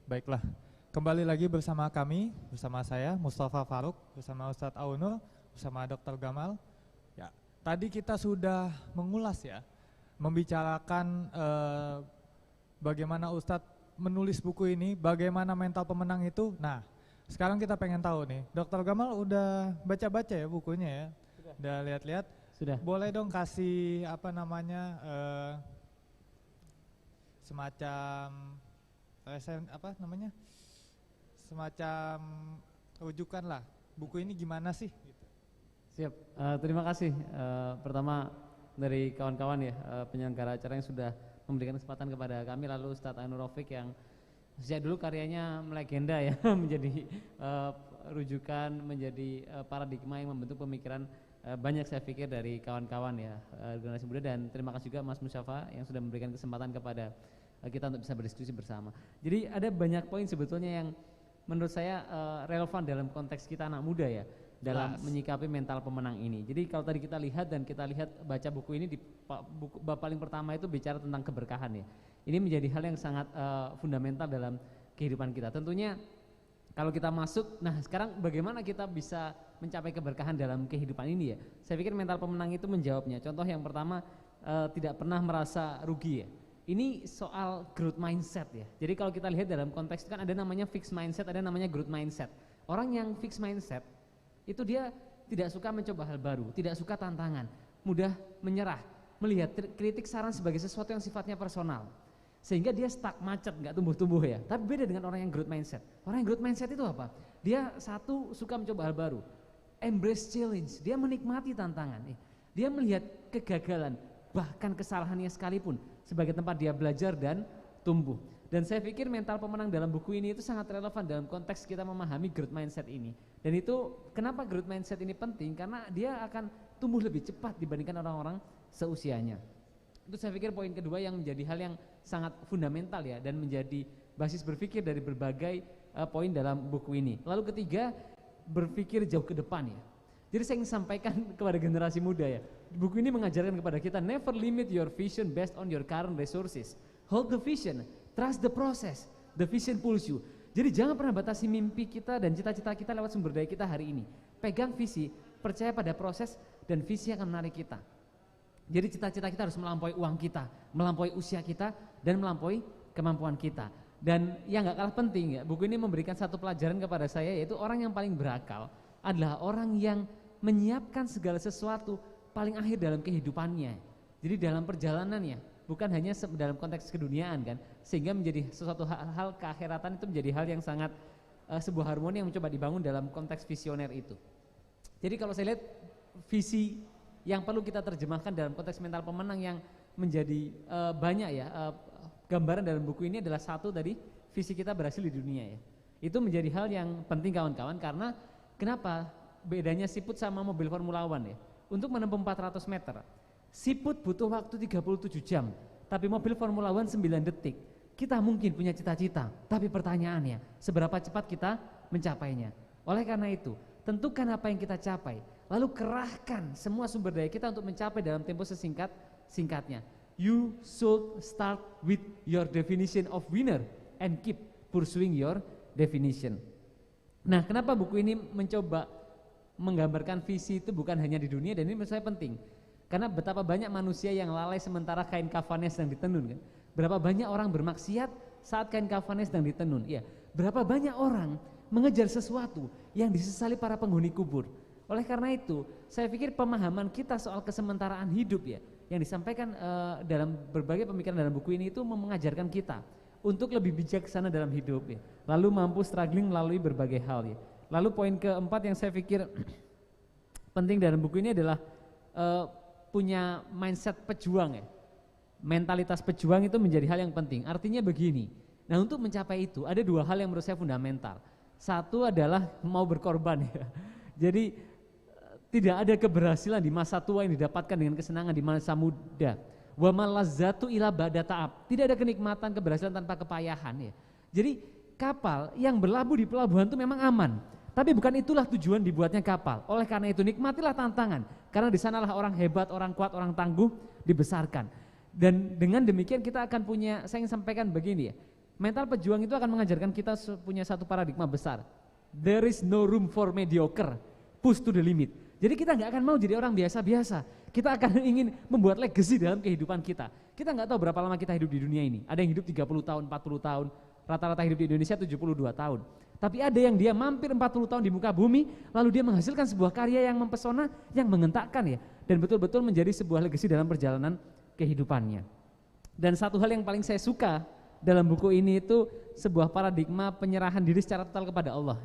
Baiklah, kembali lagi bersama kami, bersama saya Mustafa Faruk, bersama Ustadz Aunur, bersama Dr. Gamal. Ya, tadi kita sudah mengulas ya, membicarakan bagaimana Ustadz menulis buku ini, bagaimana mental pemenang itu. Nah, sekarang kita pengen tahu nih, Dr. Gamal udah baca-baca ya bukunya ya, udah lihat-lihat. Sudah. Boleh dong kasih semacam semacam rujukan lah, buku ini gimana sih? Siap, terima kasih pertama dari kawan-kawan ya, penyelenggara acara yang sudah memberikan kesempatan kepada kami, lalu Ustadz Ainur Rafiq yang sejak dulu karyanya melegenda ya, menjadi rujukan, menjadi paradigma yang membentuk pemikiran banyak saya pikir dari kawan-kawan ya, generasi muda, dan terima kasih juga Mas Musyafa yang sudah memberikan kesempatan kepada kita untuk bisa berdiskusi bersama. Jadi ada banyak poin sebetulnya yang menurut saya relevan dalam konteks kita anak muda ya, dalam menyikapi mental pemenang ini. Jadi kalau tadi kita lihat baca buku ini, di bab paling pertama itu bicara tentang keberkahan ya. Ini menjadi hal yang sangat fundamental dalam kehidupan kita. Tentunya kalau kita masuk, nah sekarang bagaimana kita bisa mencapai keberkahan dalam kehidupan ini ya. Saya pikir mental pemenang itu menjawabnya. Contoh yang pertama, tidak pernah merasa rugi ya. Ini soal growth mindset ya. Jadi kalau kita lihat dalam konteks itu kan ada namanya fixed mindset, ada namanya growth mindset. Orang yang fixed mindset itu dia tidak suka mencoba hal baru, tidak suka tantangan, mudah menyerah, melihat kritik saran sebagai sesuatu yang sifatnya personal. Sehingga dia stuck, macet, nggak tumbuh-tumbuh ya. Tapi beda dengan orang yang growth mindset. Orang yang growth mindset itu apa? Dia satu, suka mencoba hal baru, embrace challenge, dia menikmati tantangan. Dia melihat kegagalan, bahkan kesalahannya sekalipun sebagai tempat dia belajar dan tumbuh. Dan saya pikir mental pemenang dalam buku ini itu sangat relevan dalam konteks kita memahami growth mindset ini. Dan itu kenapa growth mindset ini penting? Karena dia akan tumbuh lebih cepat dibandingkan orang-orang seusianya. Itu saya pikir poin kedua yang menjadi hal yang sangat fundamental ya, dan menjadi basis berpikir dari berbagai poin dalam buku ini. Lalu ketiga, berpikir jauh ke depan ya. Jadi saya ingin sampaikan kepada generasi muda ya, buku ini mengajarkan kepada kita, never limit your vision based on your current resources. Hold the vision, trust the process, the vision pulls you. Jadi jangan pernah batasi mimpi kita dan cita-cita kita lewat sumber daya kita hari ini. Pegang visi, percaya pada proses, dan visi akan menarik kita. Jadi cita-cita kita harus melampaui uang kita, melampaui usia kita, dan melampaui kemampuan kita. Dan yang gak kalah penting ya, buku ini memberikan satu pelajaran kepada saya, yaitu orang yang paling berakal adalah orang yang menyiapkan segala sesuatu paling akhir dalam kehidupannya. Jadi dalam perjalanannya, bukan hanya dalam konteks keduniaan kan, sehingga menjadi sesuatu hal keakhiratan itu menjadi hal yang sangat sebuah harmoni yang mencoba dibangun dalam konteks visioner itu. Jadi kalau saya lihat visi yang perlu kita terjemahkan dalam konteks mental pemenang yang menjadi banyak ya, gambaran dalam buku ini adalah satu tadi, visi kita berhasil di dunia ya. Itu menjadi hal yang penting kawan-kawan, karena kenapa bedanya siput sama mobil Formula One ya? Untuk menempuh 400 meter, siput butuh waktu 37 jam, tapi mobil Formula One 9 detik. Kita mungkin punya cita-cita, tapi pertanyaannya, seberapa cepat kita mencapainya? Oleh karena itu, tentukan apa yang kita capai, lalu kerahkan semua sumber daya kita untuk mencapai dalam tempo sesingkat-singkatnya. You should start with your definition of winner and keep pursuing your definition. Nah, kenapa buku ini mencoba menggambarkan visi itu bukan hanya di dunia, dan ini menurut saya penting. Karena betapa banyak manusia yang lalai sementara kain kafannya sedang ditenun kan. Berapa banyak orang bermaksiat saat kain kafannya sedang ditenun. Iya, berapa banyak orang mengejar sesuatu yang disesali para penghuni kubur. Oleh karena itu, saya pikir pemahaman kita soal kesementaraan hidup ya, yang disampaikan dalam berbagai pemikiran dalam buku ini itu mengajarkan kita untuk lebih bijaksana dalam hidup ya, lalu mampu struggling melalui berbagai hal ya. Lalu poin keempat yang saya pikir penting dalam buku ini adalah punya mindset pejuang ya. Mentalitas pejuang itu menjadi hal yang penting. Artinya begini, nah untuk mencapai itu ada dua hal yang menurut saya fundamental. Satu adalah mau berkorban ya. Jadi tidak ada keberhasilan di masa tua yang didapatkan dengan kesenangan di masa muda. Wa malazzatu ila ba'da ta'ab. Tidak ada kenikmatan keberhasilan tanpa kepayahan ya. Jadi kapal yang berlabuh di pelabuhan itu memang aman. Tapi bukan itulah tujuan dibuatnya kapal. Oleh karena itu nikmatilah tantangan. Karena di sanalah orang hebat, orang kuat, orang tangguh dibesarkan. Dan dengan demikian kita akan punya, saya ingin sampaikan begini ya. Mental pejuang itu akan mengajarkan kita punya satu paradigma besar. There is no room for mediocre. Push to the limit. Jadi kita nggak akan mau jadi orang biasa-biasa. Kita akan ingin membuat legacy dalam kehidupan kita. Kita nggak tahu berapa lama kita hidup di dunia ini. Ada yang hidup 30 tahun, 40 tahun. Rata-rata hidup di Indonesia 72 tahun. Tapi ada yang dia mampir 40 tahun di muka bumi, lalu dia menghasilkan sebuah karya yang mempesona, yang mengentakkan ya. Dan betul-betul menjadi sebuah legacy dalam perjalanan kehidupannya. Dan satu hal yang paling saya suka dalam buku ini itu sebuah paradigma penyerahan diri secara total kepada Allah.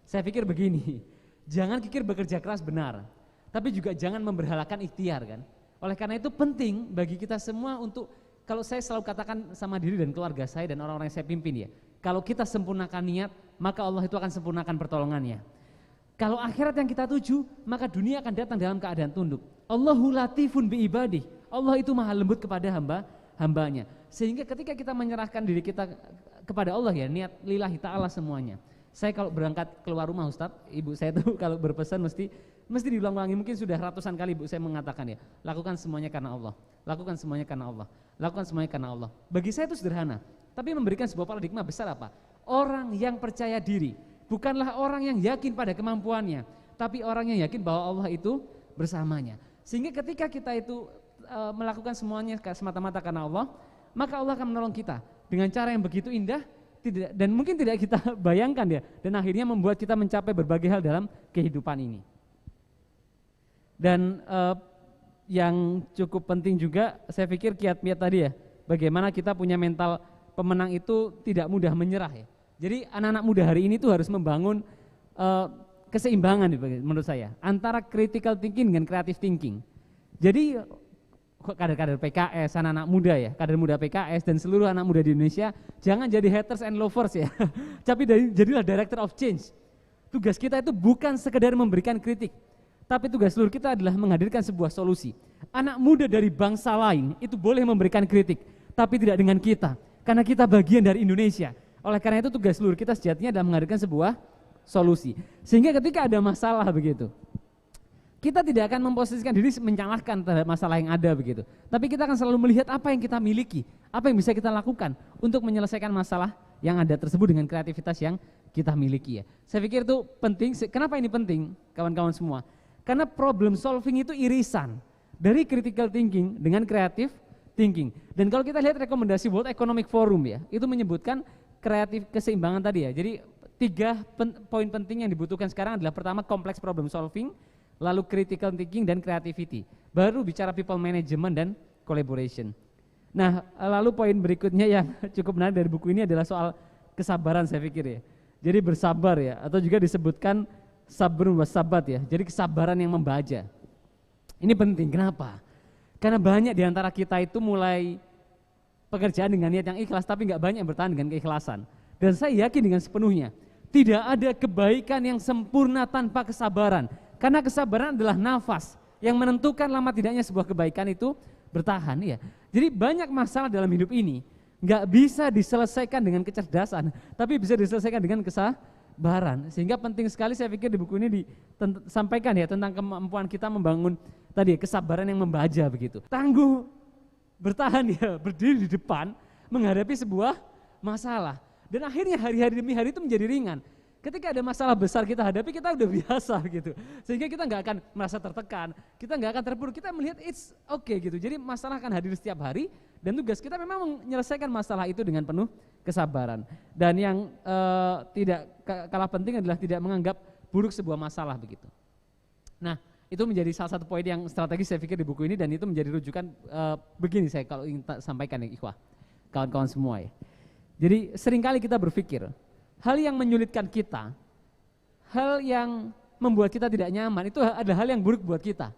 Saya pikir begini, jangan kikir bekerja keras benar, tapi juga jangan memberhalakan ikhtiar kan. Oleh karena itu penting bagi kita semua untuk, kalau saya selalu katakan sama diri dan keluarga saya dan orang-orang yang saya pimpin ya, kalau kita sempurnakan niat, maka Allah itu akan sempurnakan pertolongannya. Kalau akhirat yang kita tuju, maka dunia akan datang dalam keadaan tunduk. Allahu latifun bi ibadih. Allah itu maha lembut kepada hambanya. Sehingga ketika kita menyerahkan diri kita kepada Allah ya, niat lillahi ta'ala semuanya. Saya kalau berangkat keluar rumah Ustadz, ibu saya tuh kalau berpesan mesti diulang-ulangi, mungkin sudah ratusan kali ibu saya mengatakan ya, lakukan semuanya karena Allah, lakukan semuanya karena Allah, lakukan semuanya karena Allah. Bagi saya itu sederhana, tapi memberikan sebuah paradigma besar apa? Orang yang percaya diri, bukanlah orang yang yakin pada kemampuannya, tapi orang yang yakin bahwa Allah itu bersamanya. Sehingga ketika kita itu melakukan semuanya semata-mata karena Allah, maka Allah akan menolong kita dengan cara yang begitu indah dan mungkin tidak kita bayangkan ya, dan akhirnya membuat kita mencapai berbagai hal dalam kehidupan ini. Dan yang cukup penting juga saya pikir kiat-kiat tadi ya, bagaimana kita punya mental pemenang itu tidak mudah menyerah ya. Jadi anak-anak muda hari ini tuh harus membangun keseimbangan menurut saya antara critical thinking dengan creative thinking. Jadi kader-kader PKS, anak-anak muda ya, kader muda PKS dan seluruh anak muda di Indonesia, jangan jadi haters and lovers ya, tapi jadilah director of change. Tugas kita itu bukan sekedar memberikan kritik, tapi tugas seluruh kita adalah menghadirkan sebuah solusi. Anak muda dari bangsa lain itu boleh memberikan kritik, tapi tidak dengan kita, karena kita bagian dari Indonesia. Oleh karena itu tugas seluruh kita sejatinya adalah menghadirkan sebuah solusi. Sehingga ketika ada masalah begitu, kita tidak akan memposisikan diri menyalahkan terhadap masalah yang ada begitu. Tapi kita akan selalu melihat apa yang kita miliki, apa yang bisa kita lakukan untuk menyelesaikan masalah yang ada tersebut dengan kreativitas yang kita miliki ya. Saya pikir itu penting. Kenapa ini penting kawan-kawan semua? Karena problem solving itu irisan dari critical thinking dengan creative thinking. Dan kalau kita lihat rekomendasi World Economic Forum ya, itu menyebutkan kreatif keseimbangan tadi ya. Jadi 3 poin penting yang dibutuhkan sekarang adalah pertama complex problem solving, lalu critical thinking dan creativity. Baru bicara people management dan collaboration. Nah, lalu poin berikutnya yang cukup menarik dari buku ini adalah soal kesabaran saya pikir ya. Jadi bersabar ya, atau juga disebutkan sabrun wasabat ya. Jadi kesabaran yang membaja. Ini penting, kenapa? Karena banyak di antara kita itu mulai pekerjaan dengan niat yang ikhlas, tapi nggak banyak yang bertahan dengan keikhlasan. Dan saya yakin dengan sepenuhnya, tidak ada kebaikan yang sempurna tanpa kesabaran. Karena kesabaran adalah nafas yang menentukan lama tidaknya sebuah kebaikan itu bertahan ya. Jadi banyak masalah dalam hidup ini nggak bisa diselesaikan dengan kecerdasan, tapi bisa diselesaikan dengan kesabaran. Sehingga penting sekali saya pikir di buku ini disampaikan ya tentang kemampuan kita membangun tadi kesabaran yang membaja begitu. Tangguh bertahan ya, berdiri di depan menghadapi sebuah masalah. Dan akhirnya hari-hari demi hari itu menjadi ringan. Ketika ada masalah besar kita hadapi, kita udah biasa gitu. Sehingga kita nggak akan merasa tertekan, kita nggak akan terpuruk, kita melihat it's okay gitu. Jadi masalah akan hadir setiap hari dan tugas kita memang menyelesaikan masalah itu dengan penuh kesabaran. Dan yang tidak kalah penting adalah tidak menganggap buruk sebuah masalah begitu. Nah, itu menjadi salah satu poin yang strategis saya pikir di buku ini, dan itu menjadi rujukan begini saya kalau ingin sampaikan ya ikhwah, kawan-kawan semua ya. Jadi seringkali kita berpikir hal yang menyulitkan kita, hal yang membuat kita tidak nyaman itu adalah hal yang buruk buat kita.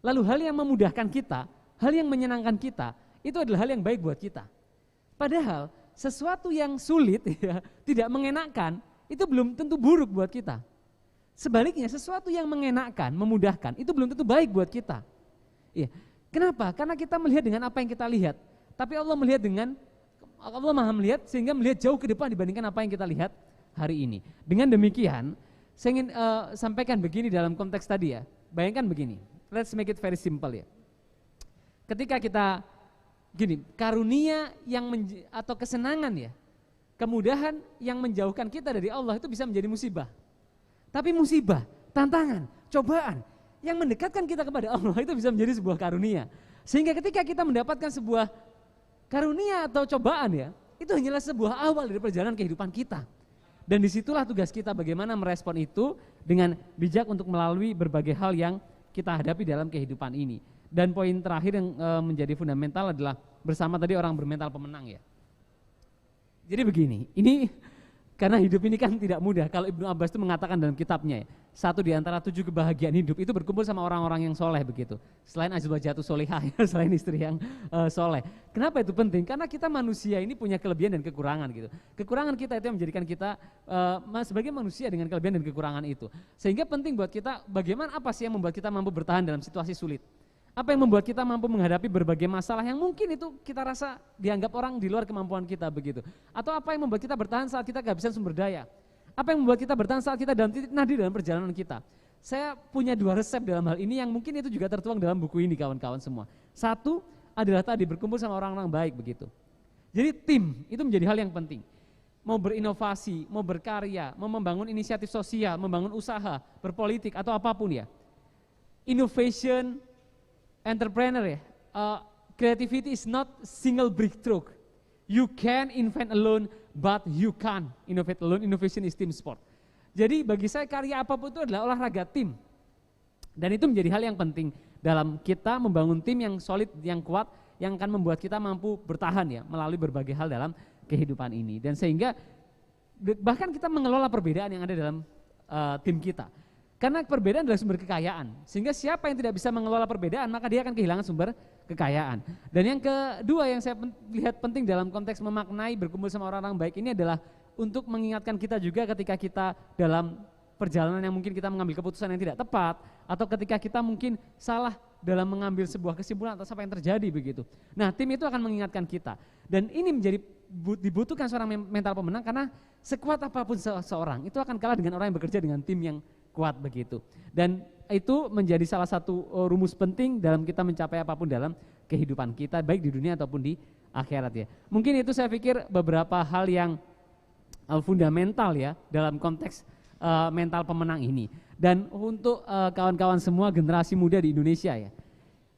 Lalu hal yang memudahkan kita, hal yang menyenangkan kita, itu adalah hal yang baik buat kita. Padahal sesuatu yang sulit ya, tidak mengenakan, itu belum tentu buruk buat kita. Sebaliknya sesuatu yang mengenakan, memudahkan, itu belum tentu baik buat kita. Ya. Kenapa? Karena kita melihat dengan apa yang kita lihat. Tapi Allah Maha melihat sehingga melihat jauh ke depan dibandingkan apa yang kita lihat hari ini. Dengan demikian, saya ingin sampaikan begini dalam konteks tadi ya. Bayangkan begini, let's make it very simple ya. Ketika kita gini, karunia atau kesenangan ya, kemudahan yang menjauhkan kita dari Allah itu bisa menjadi musibah. Tapi musibah, tantangan, cobaan yang mendekatkan kita kepada Allah itu bisa menjadi sebuah karunia. Sehingga ketika kita mendapatkan sebuah karunia atau cobaan ya, itu hanyalah sebuah awal dari perjalanan kehidupan kita. Dan disitulah tugas kita bagaimana merespon itu dengan bijak untuk melalui berbagai hal yang kita hadapi dalam kehidupan ini. Dan poin terakhir yang menjadi fundamental adalah bersama tadi orang bermental pemenang ya. Jadi begini, ini karena hidup ini kan tidak mudah. Kalau Ibnu Abbas itu mengatakan dalam kitabnya ya, 1 di antara 7 kebahagiaan hidup itu berkumpul sama orang-orang yang soleh begitu. Selain azwajatu solihah ya, selain istri yang soleh. Kenapa itu penting? Karena kita manusia ini punya kelebihan dan kekurangan gitu. Kekurangan kita itu yang menjadikan kita sebagai manusia dengan kelebihan dan kekurangan itu. Sehingga penting buat kita bagaimana apa sih yang membuat kita mampu bertahan dalam situasi sulit. Apa yang membuat kita mampu menghadapi berbagai masalah yang mungkin itu kita rasa dianggap orang di luar kemampuan kita begitu. Atau apa yang membuat kita bertahan saat kita kehabisan sumber daya. Apa yang membuat kita bertahan saat kita dalam titik nadir dalam perjalanan kita. Saya punya 2 resep dalam hal ini yang mungkin itu juga tertuang dalam buku ini kawan-kawan semua. 1 adalah tadi berkumpul sama orang-orang baik begitu. Jadi tim itu menjadi hal yang penting. Mau berinovasi, mau berkarya, mau membangun inisiatif sosial, membangun usaha, berpolitik atau apapun ya. Innovation, entrepreneur ya, creativity is not single breakthrough. You can invent alone, but you can't innovate alone. Innovation is team sport. Jadi bagi saya karya apapun itu adalah olahraga tim. Dan itu menjadi hal yang penting dalam kita membangun tim yang solid, yang kuat, yang akan membuat kita mampu bertahan ya melalui berbagai hal dalam kehidupan ini. Dan sehingga bahkan kita mengelola perbedaan yang ada dalam tim kita. Karena perbedaan adalah sumber kekayaan, sehingga siapa yang tidak bisa mengelola perbedaan maka dia akan kehilangan sumber kekayaan. Dan yang kedua yang saya lihat penting dalam konteks memaknai berkumpul sama orang-orang baik ini adalah untuk mengingatkan kita juga ketika kita dalam perjalanan yang mungkin kita mengambil keputusan yang tidak tepat, atau ketika kita mungkin salah dalam mengambil sebuah kesimpulan atas apa yang terjadi begitu. Nah, tim itu akan mengingatkan kita. Dan ini menjadi dibutuhkan seorang mental pemenang karena sekuat apapun seseorang itu akan kalah dengan orang yang bekerja dengan tim yang kuat begitu. Dan itu menjadi salah satu rumus penting dalam kita mencapai apapun dalam kehidupan kita baik di dunia ataupun di akhirat ya. Mungkin itu saya pikir beberapa hal yang fundamental ya dalam konteks mental pemenang ini. Dan untuk kawan-kawan semua generasi muda di Indonesia ya,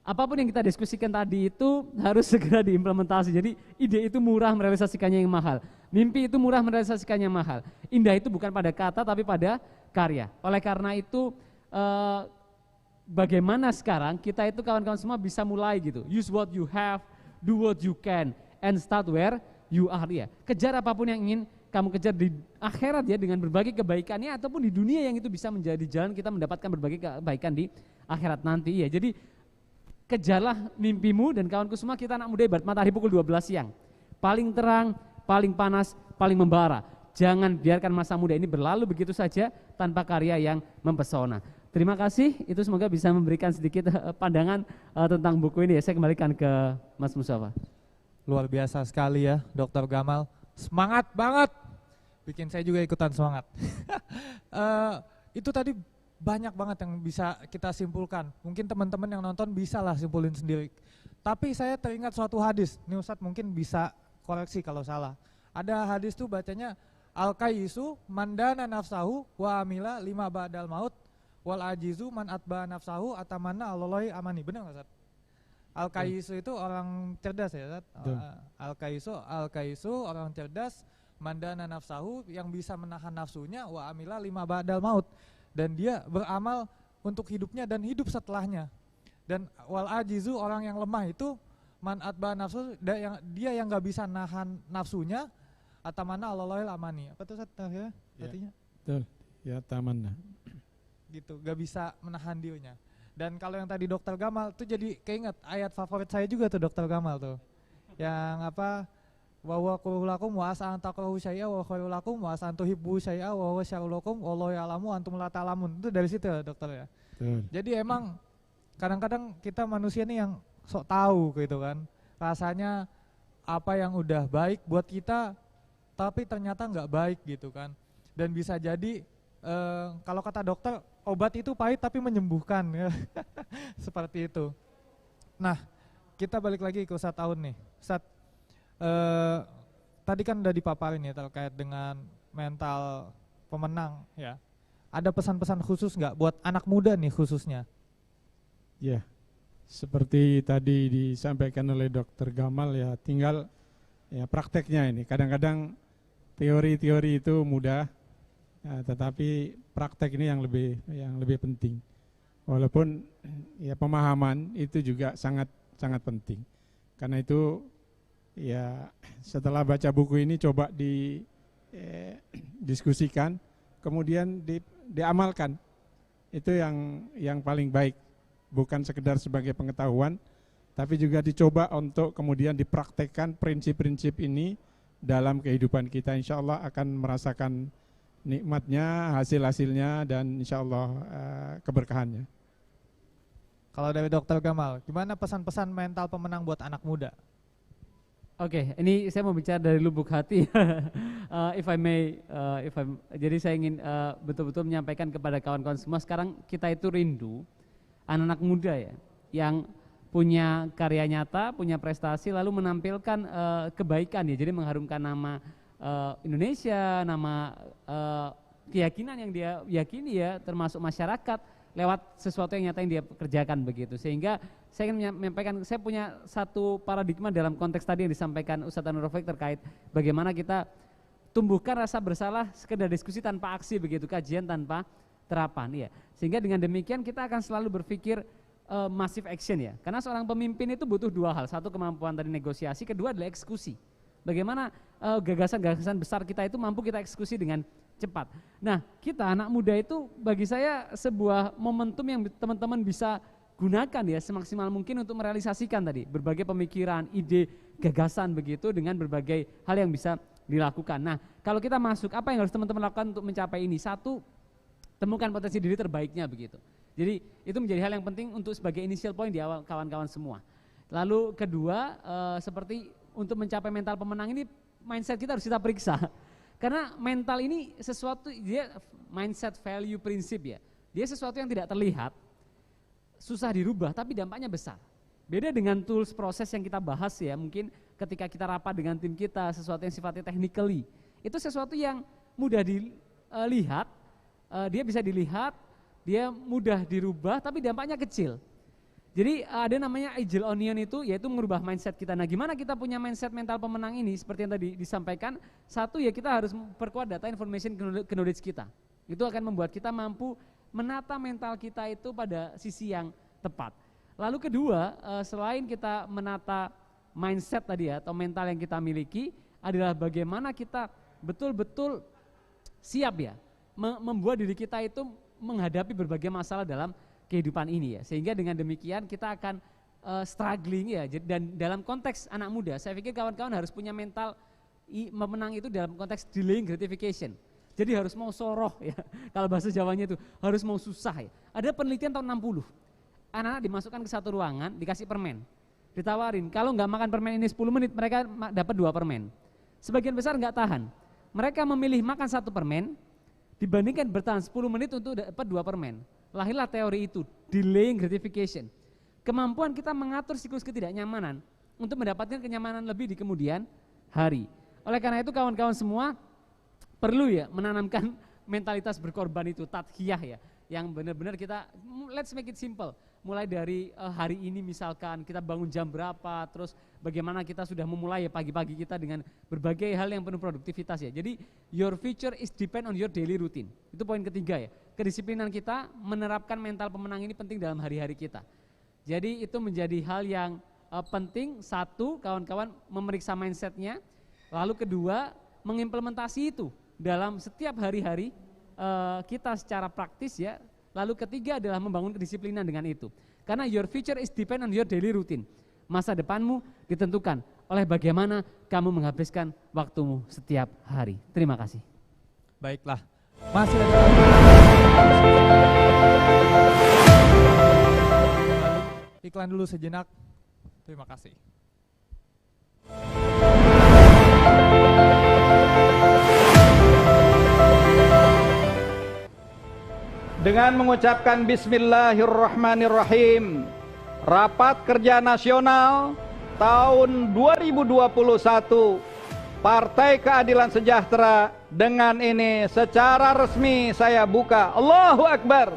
apapun yang kita diskusikan tadi itu harus segera diimplementasi. Jadi ide itu murah, merealisasikannya yang mahal. Mimpi itu murah, merealisasikannya mahal. Indah itu bukan pada kata tapi pada karya. Oleh karena itu bagaimana sekarang kita itu kawan-kawan semua bisa mulai gitu. Use what you have, do what you can, and start where you are ya. Kejar apapun yang ingin kamu kejar di akhirat ya dengan berbagai kebaikannya ataupun di dunia yang itu bisa menjadi jalan kita mendapatkan berbagai kebaikan di akhirat nanti ya. Jadi kejarlah mimpimu dan kawanku semua, kita anak muda ibarat matahari pukul 12 siang. Paling terang, paling panas, paling membara. Jangan biarkan masa muda ini berlalu begitu saja tanpa karya yang mempesona. Terima kasih, itu semoga bisa memberikan sedikit pandangan tentang buku ini ya. Saya kembalikan ke Mas Mustafa. Luar biasa sekali ya Dr. Gamal. Semangat banget, bikin saya juga ikutan semangat. Itu tadi banyak banget yang bisa kita simpulkan. Mungkin teman-teman yang nonton bisa lah simpulin sendiri. Tapi saya teringat suatu hadis, ini Ustadz mungkin bisa koreksi kalau salah. Ada hadis tuh bacanya Al-kaisu mandana nafsahu wa amila lima ba'dal maut wal ajizu man atba nafsahu atamanna Allahi amani. Benar nggak Ustaz? Al-kaisu itu orang cerdas ya Ustaz? Al-kaisu orang cerdas, mandana nafsahu yang bisa menahan nafsunya, wa amila lima ba'dal maut, dan dia beramal untuk hidupnya dan hidup setelahnya. Dan wal ajizu orang yang lemah itu man atba nafsu, dia yang nggak bisa nahan nafsunya, atamana Allahil amani. Apa tuh Ustaz ya? Artinya? Betul. Ya tamanna. Gitu, nggak bisa menahan dirinya. Dan kalau yang tadi Dokter Gamal tuh jadi keinget ayat favorit saya juga tuh Dokter Gamal tuh. Yang apa? Wa huwa qulul lakum wa asa an takrahu syai'a wa khairul lakum wa asa an tuhibbu syai'a wa huwa syarrul lakum wallahu ya'lamu antum la ta'lamun. Itu dari situ ya Dokter ya. Betul. Jadi emang kadang-kadang kita manusia nih yang sok tahu gitu kan. Rasanya apa yang udah baik buat kita tapi ternyata nggak baik gitu kan. Dan bisa jadi kalau kata dokter obat itu pahit tapi menyembuhkan ya. Seperti itu. Nah, kita balik lagi ke Ustadz Aun nih. Ustadz, tadi kan udah dipaparin ya terkait dengan mental pemenang ya. Ada pesan-pesan khusus nggak buat anak muda nih khususnya? Ya, seperti tadi disampaikan oleh Dokter Gamal ya, tinggal ya prakteknya ini. Kadang-kadang teori-teori itu mudah, ya, tetapi praktek ini yang lebih penting. Walaupun ya pemahaman itu juga sangat penting. Karena itu ya setelah baca buku ini coba diskusikan, kemudian diamalkan. Itu yang paling baik. Bukan sekedar sebagai pengetahuan, tapi juga dicoba untuk kemudian dipraktekkan prinsip-prinsip ini dalam kehidupan kita. Insya Allah akan merasakan nikmatnya, hasil-hasilnya, dan insya Allah keberkahannya. Kalau dari Dokter Gamal, gimana pesan-pesan mental pemenang buat anak muda? Oke, ini saya mau bicara dari lubuk hati. Jadi saya ingin betul-betul menyampaikan kepada kawan-kawan semua, sekarang kita itu rindu anak-anak muda ya, yang punya karya nyata, punya prestasi, lalu menampilkan kebaikan ya, jadi mengharumkan nama Indonesia, nama keyakinan yang dia yakini ya, termasuk masyarakat lewat sesuatu yang nyata yang dia kerjakan begitu. Sehingga saya ingin menyampaikan, saya punya satu paradigma dalam konteks tadi yang disampaikan Ustadz Anur Rafiq terkait bagaimana kita tumbuhkan rasa bersalah sekedar diskusi tanpa aksi begitu, kajian tanpa terapan ya. Sehingga dengan demikian kita akan selalu berpikir massive action ya. Karena seorang pemimpin itu butuh dua hal. Satu, kemampuan tadi negosiasi, kedua adalah eksekusi. Bagaimana gagasan-gagasan besar kita itu mampu kita eksekusi dengan cepat. Nah, kita anak muda itu bagi saya sebuah momentum yang teman-teman bisa gunakan ya semaksimal mungkin untuk merealisasikan tadi berbagai pemikiran, ide, gagasan begitu dengan berbagai hal yang bisa dilakukan. Nah, kalau kita masuk, apa yang harus teman-teman lakukan untuk mencapai ini? Satu, temukan potensi diri terbaiknya begitu. Jadi itu menjadi hal yang penting untuk sebagai initial point di awal kawan-kawan semua. Lalu kedua, seperti untuk mencapai mental pemenang ini mindset kita harus kita periksa. Karena mental ini sesuatu, dia mindset, value, prinsip ya. Dia sesuatu yang tidak terlihat, susah dirubah tapi dampaknya besar. Beda dengan tools proses yang kita bahas ya, mungkin ketika kita rapat dengan tim kita, sesuatu yang sifatnya technically. Itu sesuatu yang mudah dilihat, dia bisa dilihat, dia mudah dirubah tapi dampaknya kecil. Jadi ada namanya agile onion itu, yaitu merubah mindset kita. Nah, gimana kita punya mindset mental pemenang ini? Seperti yang tadi disampaikan, satu ya kita harus perkuat data information knowledge kita. Itu akan membuat kita mampu menata mental kita itu pada sisi yang tepat. Lalu kedua, selain kita menata mindset tadi ya, atau mental yang kita miliki, adalah bagaimana kita betul-betul siap ya, membuat diri kita itu menghadapi berbagai masalah dalam kehidupan ini ya. Sehingga dengan demikian kita akan struggling ya. Dan dalam konteks anak muda, saya pikir kawan-kawan harus punya mental memenang itu dalam konteks delaying gratification. Jadi harus mau soroh ya, kalau bahasa Jawanya itu harus mau susah ya. Ada penelitian tahun 60, anak-anak dimasukkan ke satu ruangan, dikasih permen, ditawarin, kalau nggak makan permen ini 10 menit, mereka dapat 2 permen. Sebagian besar nggak tahan, mereka memilih makan 1 permen, dibandingkan bertahan 10 menit untuk dapat 2 permen. Lahirlah teori itu, delaying gratification. Kemampuan kita mengatur siklus ketidaknyamanan untuk mendapatkan kenyamanan lebih di kemudian hari. Oleh karena itu kawan-kawan semua, perlu ya menanamkan mentalitas berkorban itu, tadhiyah ya, yang benar-benar kita, let's make it simple, mulai dari hari ini misalkan kita bangun jam berapa, terus bagaimana kita sudah memulai ya pagi-pagi kita dengan berbagai hal yang penuh produktivitas ya. Jadi your future is depend on your daily routine. Itu poin ketiga ya. Kedisiplinan kita menerapkan mental pemenang ini penting dalam hari-hari kita. Jadi itu menjadi hal yang penting. Satu, kawan-kawan memeriksa mindsetnya. Lalu kedua, mengimplementasi itu dalam setiap hari-hari kita secara praktis ya. Lalu ketiga adalah membangun kedisiplinan dengan itu. Karena your future is depend on your daily routine. Masa depanmu ditentukan oleh bagaimana kamu menghabiskan waktumu setiap hari. Terima kasih. Baiklah, masih ada iklan dulu sejenak. Terima kasih. Dengan mengucapkan Bismillahirrahmanirrahim, Rapat Kerja Nasional tahun 2021 Partai Keadilan Sejahtera dengan ini secara resmi saya buka. Allahu Akbar.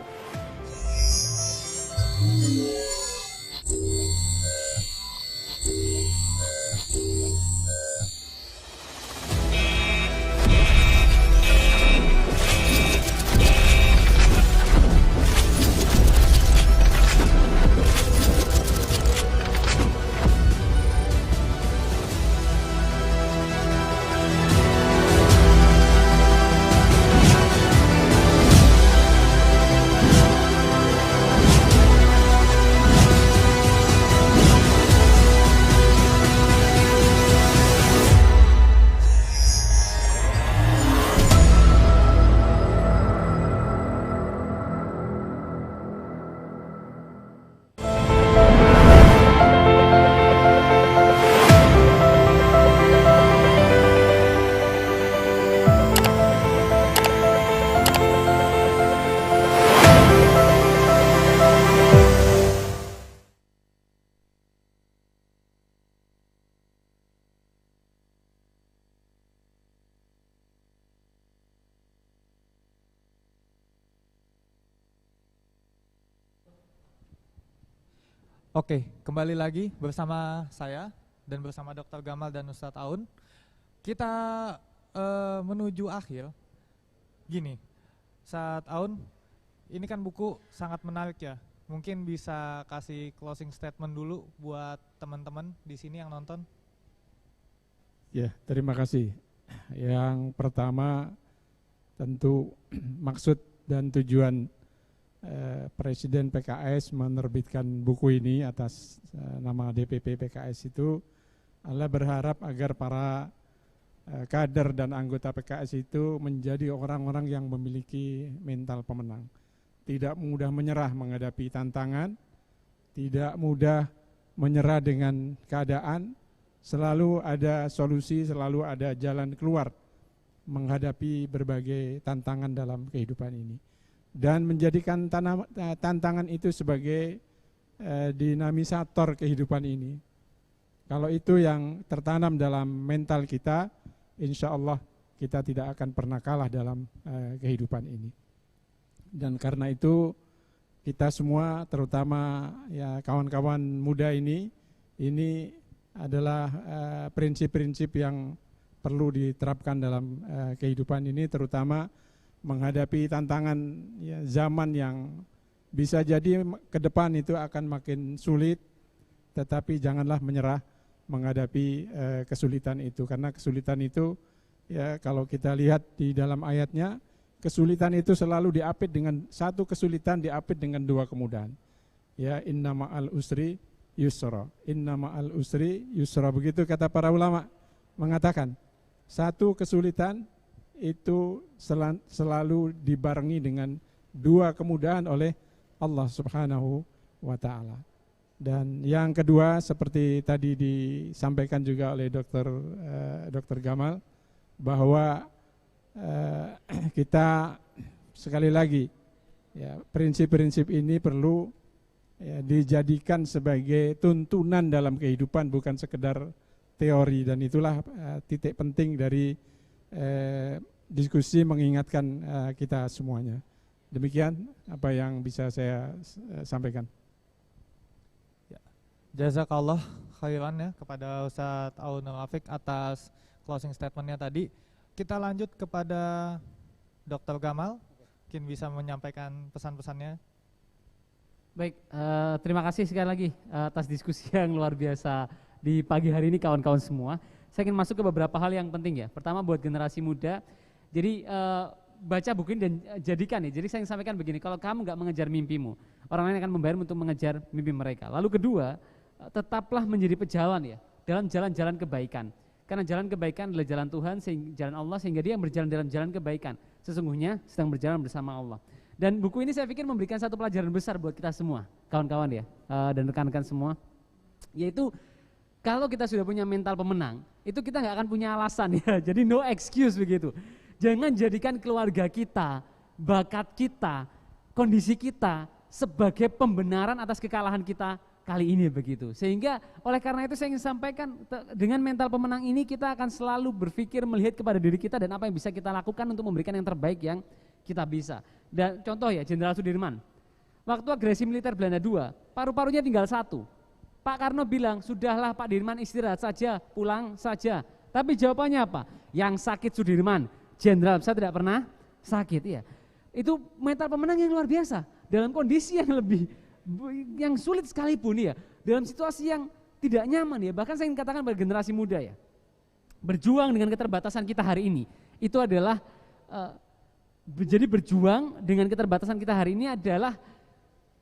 Oke, kembali lagi bersama saya dan bersama Dr. Gamal dan Ustadz Aun. Kita menuju akhir. Gini, Ustadz Aun, ini kan buku sangat menarik ya. Mungkin bisa kasih closing statement dulu buat teman-teman di sini yang nonton. Ya, terima kasih. Yang pertama tentu maksud dan tujuan Presiden PKS menerbitkan buku ini atas nama DPP PKS itu adalah berharap agar para kader dan anggota PKS itu menjadi orang-orang yang memiliki mental pemenang. Tidak mudah menyerah menghadapi tantangan, tidak mudah menyerah dengan keadaan, selalu ada solusi, selalu ada jalan keluar menghadapi berbagai tantangan dalam kehidupan ini. Dan menjadikan tantangan itu sebagai dinamisator kehidupan ini. Kalau itu yang tertanam dalam mental kita, insya Allah kita tidak akan pernah kalah dalam kehidupan ini. Dan karena itu kita semua, terutama ya kawan-kawan muda ini adalah prinsip-prinsip yang perlu diterapkan dalam kehidupan ini, terutama menghadapi tantangan ya, zaman yang bisa jadi ke depan itu akan makin sulit, tetapi janganlah menyerah menghadapi kesulitan itu, karena kesulitan itu ya kalau kita lihat di dalam ayatnya, kesulitan itu selalu diapit dengan satu kesulitan, diapit dengan dua kemudahan. Ya, inna ma'al usri yusra, inna ma'al usri yusra, begitu kata para ulama mengatakan satu kesulitan itu selalu dibarengi dengan dua kemudahan oleh Allah Subhanahu wa ta'ala. Dan yang kedua, seperti tadi disampaikan juga oleh Dr. Gamal, bahwa kita sekali lagi ya, prinsip-prinsip ini perlu ya, dijadikan sebagai tuntunan dalam kehidupan, bukan sekedar teori. Dan itulah titik penting dari diskusi mengingatkan kita semuanya. Demikian apa yang bisa saya sampaikan. Jazakallah khairan ya kepada Ustadz Aun Rafiq atas closing statementnya tadi. Kita lanjut kepada Dr. Gamal, mungkin bisa menyampaikan pesan-pesannya. Baik, terima kasih sekali lagi atas diskusi yang luar biasa di pagi hari ini kawan-kawan semua. Saya ingin masuk ke beberapa hal yang penting ya. Pertama buat generasi muda, jadi baca buku ini dan jadikan ya. Jadi saya ingin sampaikan begini, kalau kamu nggak mengejar mimpimu, orang lain akan membayar untuk mengejar mimpi mereka. Lalu kedua, tetaplah menjadi pejalan ya dalam jalan-jalan kebaikan. Karena jalan kebaikan adalah jalan Tuhan, jalan Allah, sehingga dia yang berjalan dalam jalan kebaikan sesungguhnya sedang berjalan bersama Allah. Dan buku ini saya pikir memberikan satu pelajaran besar buat kita semua, kawan-kawan ya, dan rekan-rekan semua, yaitu kalau kita sudah punya mental pemenang, itu kita nggak akan punya alasan ya. Jadi no excuse begitu. Jangan jadikan keluarga kita, bakat kita, kondisi kita sebagai pembenaran atas kekalahan kita kali ini begitu. Sehingga oleh karena itu saya ingin sampaikan, dengan mental pemenang ini kita akan selalu berpikir melihat kepada diri kita dan apa yang bisa kita lakukan untuk memberikan yang terbaik yang kita bisa. Dan contoh ya, Jenderal Sudirman, waktu agresi militer Belanda II, paru-parunya tinggal 1. Pak Karno bilang, sudahlah Pak Dirman istirahat saja, pulang saja. Tapi jawabannya apa? Yang sakit Sudirman, Jenderal saya tidak pernah sakit ya. Itu mental pemenang yang luar biasa dalam kondisi yang sulit sekalipun ya, dalam situasi yang tidak nyaman ya. Bahkan saya ingin katakan pada generasi muda ya, berjuang dengan keterbatasan kita hari ini itu adalah jadi berjuang dengan keterbatasan kita hari ini adalah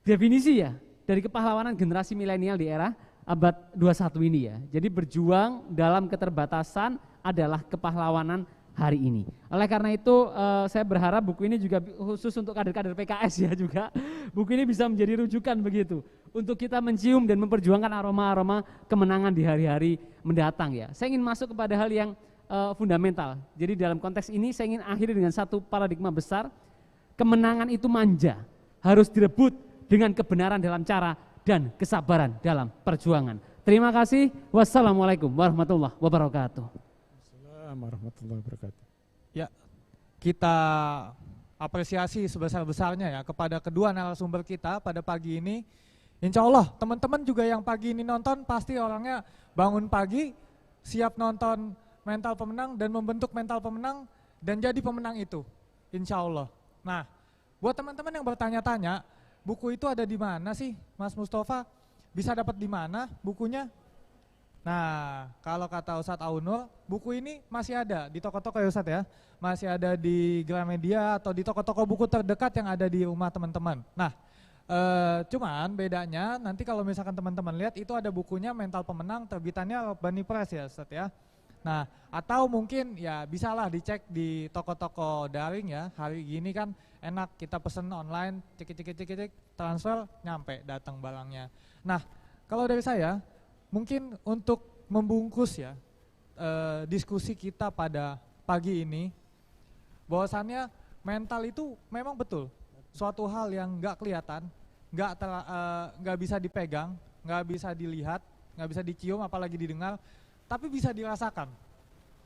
definisi ya dari kepahlawanan generasi milenial di era abad 21 ini ya. Jadi berjuang dalam keterbatasan adalah kepahlawanan hari ini. Oleh karena itu saya berharap buku ini juga khusus untuk kader-kader PKS ya juga. Buku ini bisa menjadi rujukan begitu untuk kita mencium dan memperjuangkan aroma-aroma kemenangan di hari-hari mendatang ya. Saya ingin masuk kepada hal yang fundamental. Jadi dalam konteks ini saya ingin akhiri dengan satu paradigma besar. Kemenangan itu manja, harus direbut dengan kebenaran dalam cara dan kesabaran dalam perjuangan. Terima kasih. Wassalamualaikum warahmatullahi wabarakatuh. Warahmatullahi wabarakatuh. Ya, kita apresiasi sebesar-besarnya ya kepada kedua narasumber kita pada pagi ini. Insya Allah teman-teman juga yang pagi ini nonton pasti orangnya bangun pagi, siap nonton mental pemenang dan membentuk mental pemenang dan jadi pemenang itu. Insya Allah. Nah, buat teman-teman yang bertanya-tanya, buku itu ada di mana sih Mas Mustafa? Bisa dapat di mana bukunya? Nah, kalau kata Ustadz Aunur, buku ini masih ada di toko-toko ya Ustadz ya. Masih ada di Gramedia atau di toko-toko buku terdekat yang ada di rumah teman-teman. Nah, cuman bedanya nanti kalau misalkan teman-teman lihat itu ada bukunya Mental Pemenang terbitannya Bani Press ya Ustadz ya. Nah, atau mungkin ya bisalah dicek di toko-toko daring ya. Hari gini kan enak kita pesen online, cek transfer nyampe datang barangnya. Nah, kalau dari saya mungkin untuk membungkus ya diskusi kita pada pagi ini, bahwasannya mental itu memang betul suatu hal yang nggak kelihatan, nggak bisa dipegang, nggak bisa dilihat, nggak bisa dicium, apalagi didengar, tapi bisa dirasakan.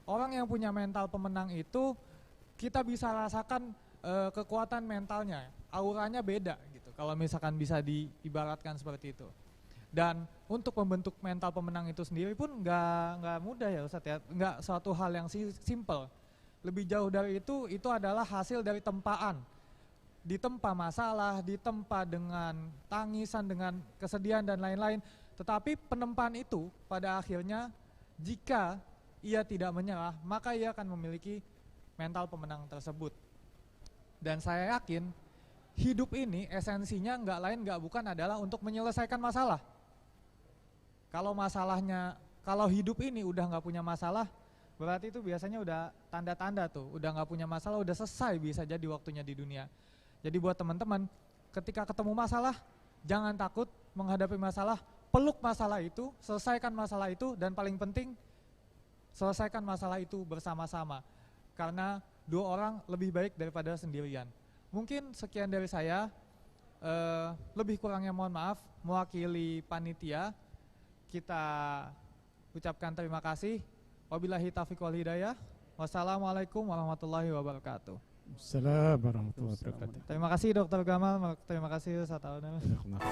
Orang yang punya mental pemenang itu kita bisa rasakan kekuatan mentalnya, auranya beda gitu. Kalau misalkan bisa diibaratkan seperti itu. Dan untuk membentuk mental pemenang itu sendiri pun nggak mudah ya Ustadz ya, nggak suatu hal yang simple. Lebih jauh dari itu adalah hasil dari tempaan. Ditempa masalah, ditempa dengan tangisan, dengan kesedihan dan lain-lain. Tetapi penempaan itu pada akhirnya jika ia tidak menyerah, maka ia akan memiliki mental pemenang tersebut. Dan saya yakin hidup ini esensinya nggak lain nggak bukan adalah untuk menyelesaikan masalah. Kalau hidup ini udah nggak punya masalah, berarti itu biasanya udah tanda-tanda tuh, udah nggak punya masalah, udah selesai bisa jadi waktunya di dunia. Jadi buat teman-teman, ketika ketemu masalah, jangan takut menghadapi masalah, peluk masalah itu, selesaikan masalah itu, dan paling penting, selesaikan masalah itu bersama-sama. Karena dua orang lebih baik daripada sendirian. Mungkin sekian dari saya, lebih kurangnya mohon maaf, mewakili panitia, kita ucapkan terima kasih. Wabillahi taufiq wal hidayah. Wassalamualaikum warahmatullahi wabarakatuh. Assalamualaikum warahmatullahi wabarakatuh. Terima kasih Dr. Gamal, terima kasih Ustaz Aun. Jazakallah.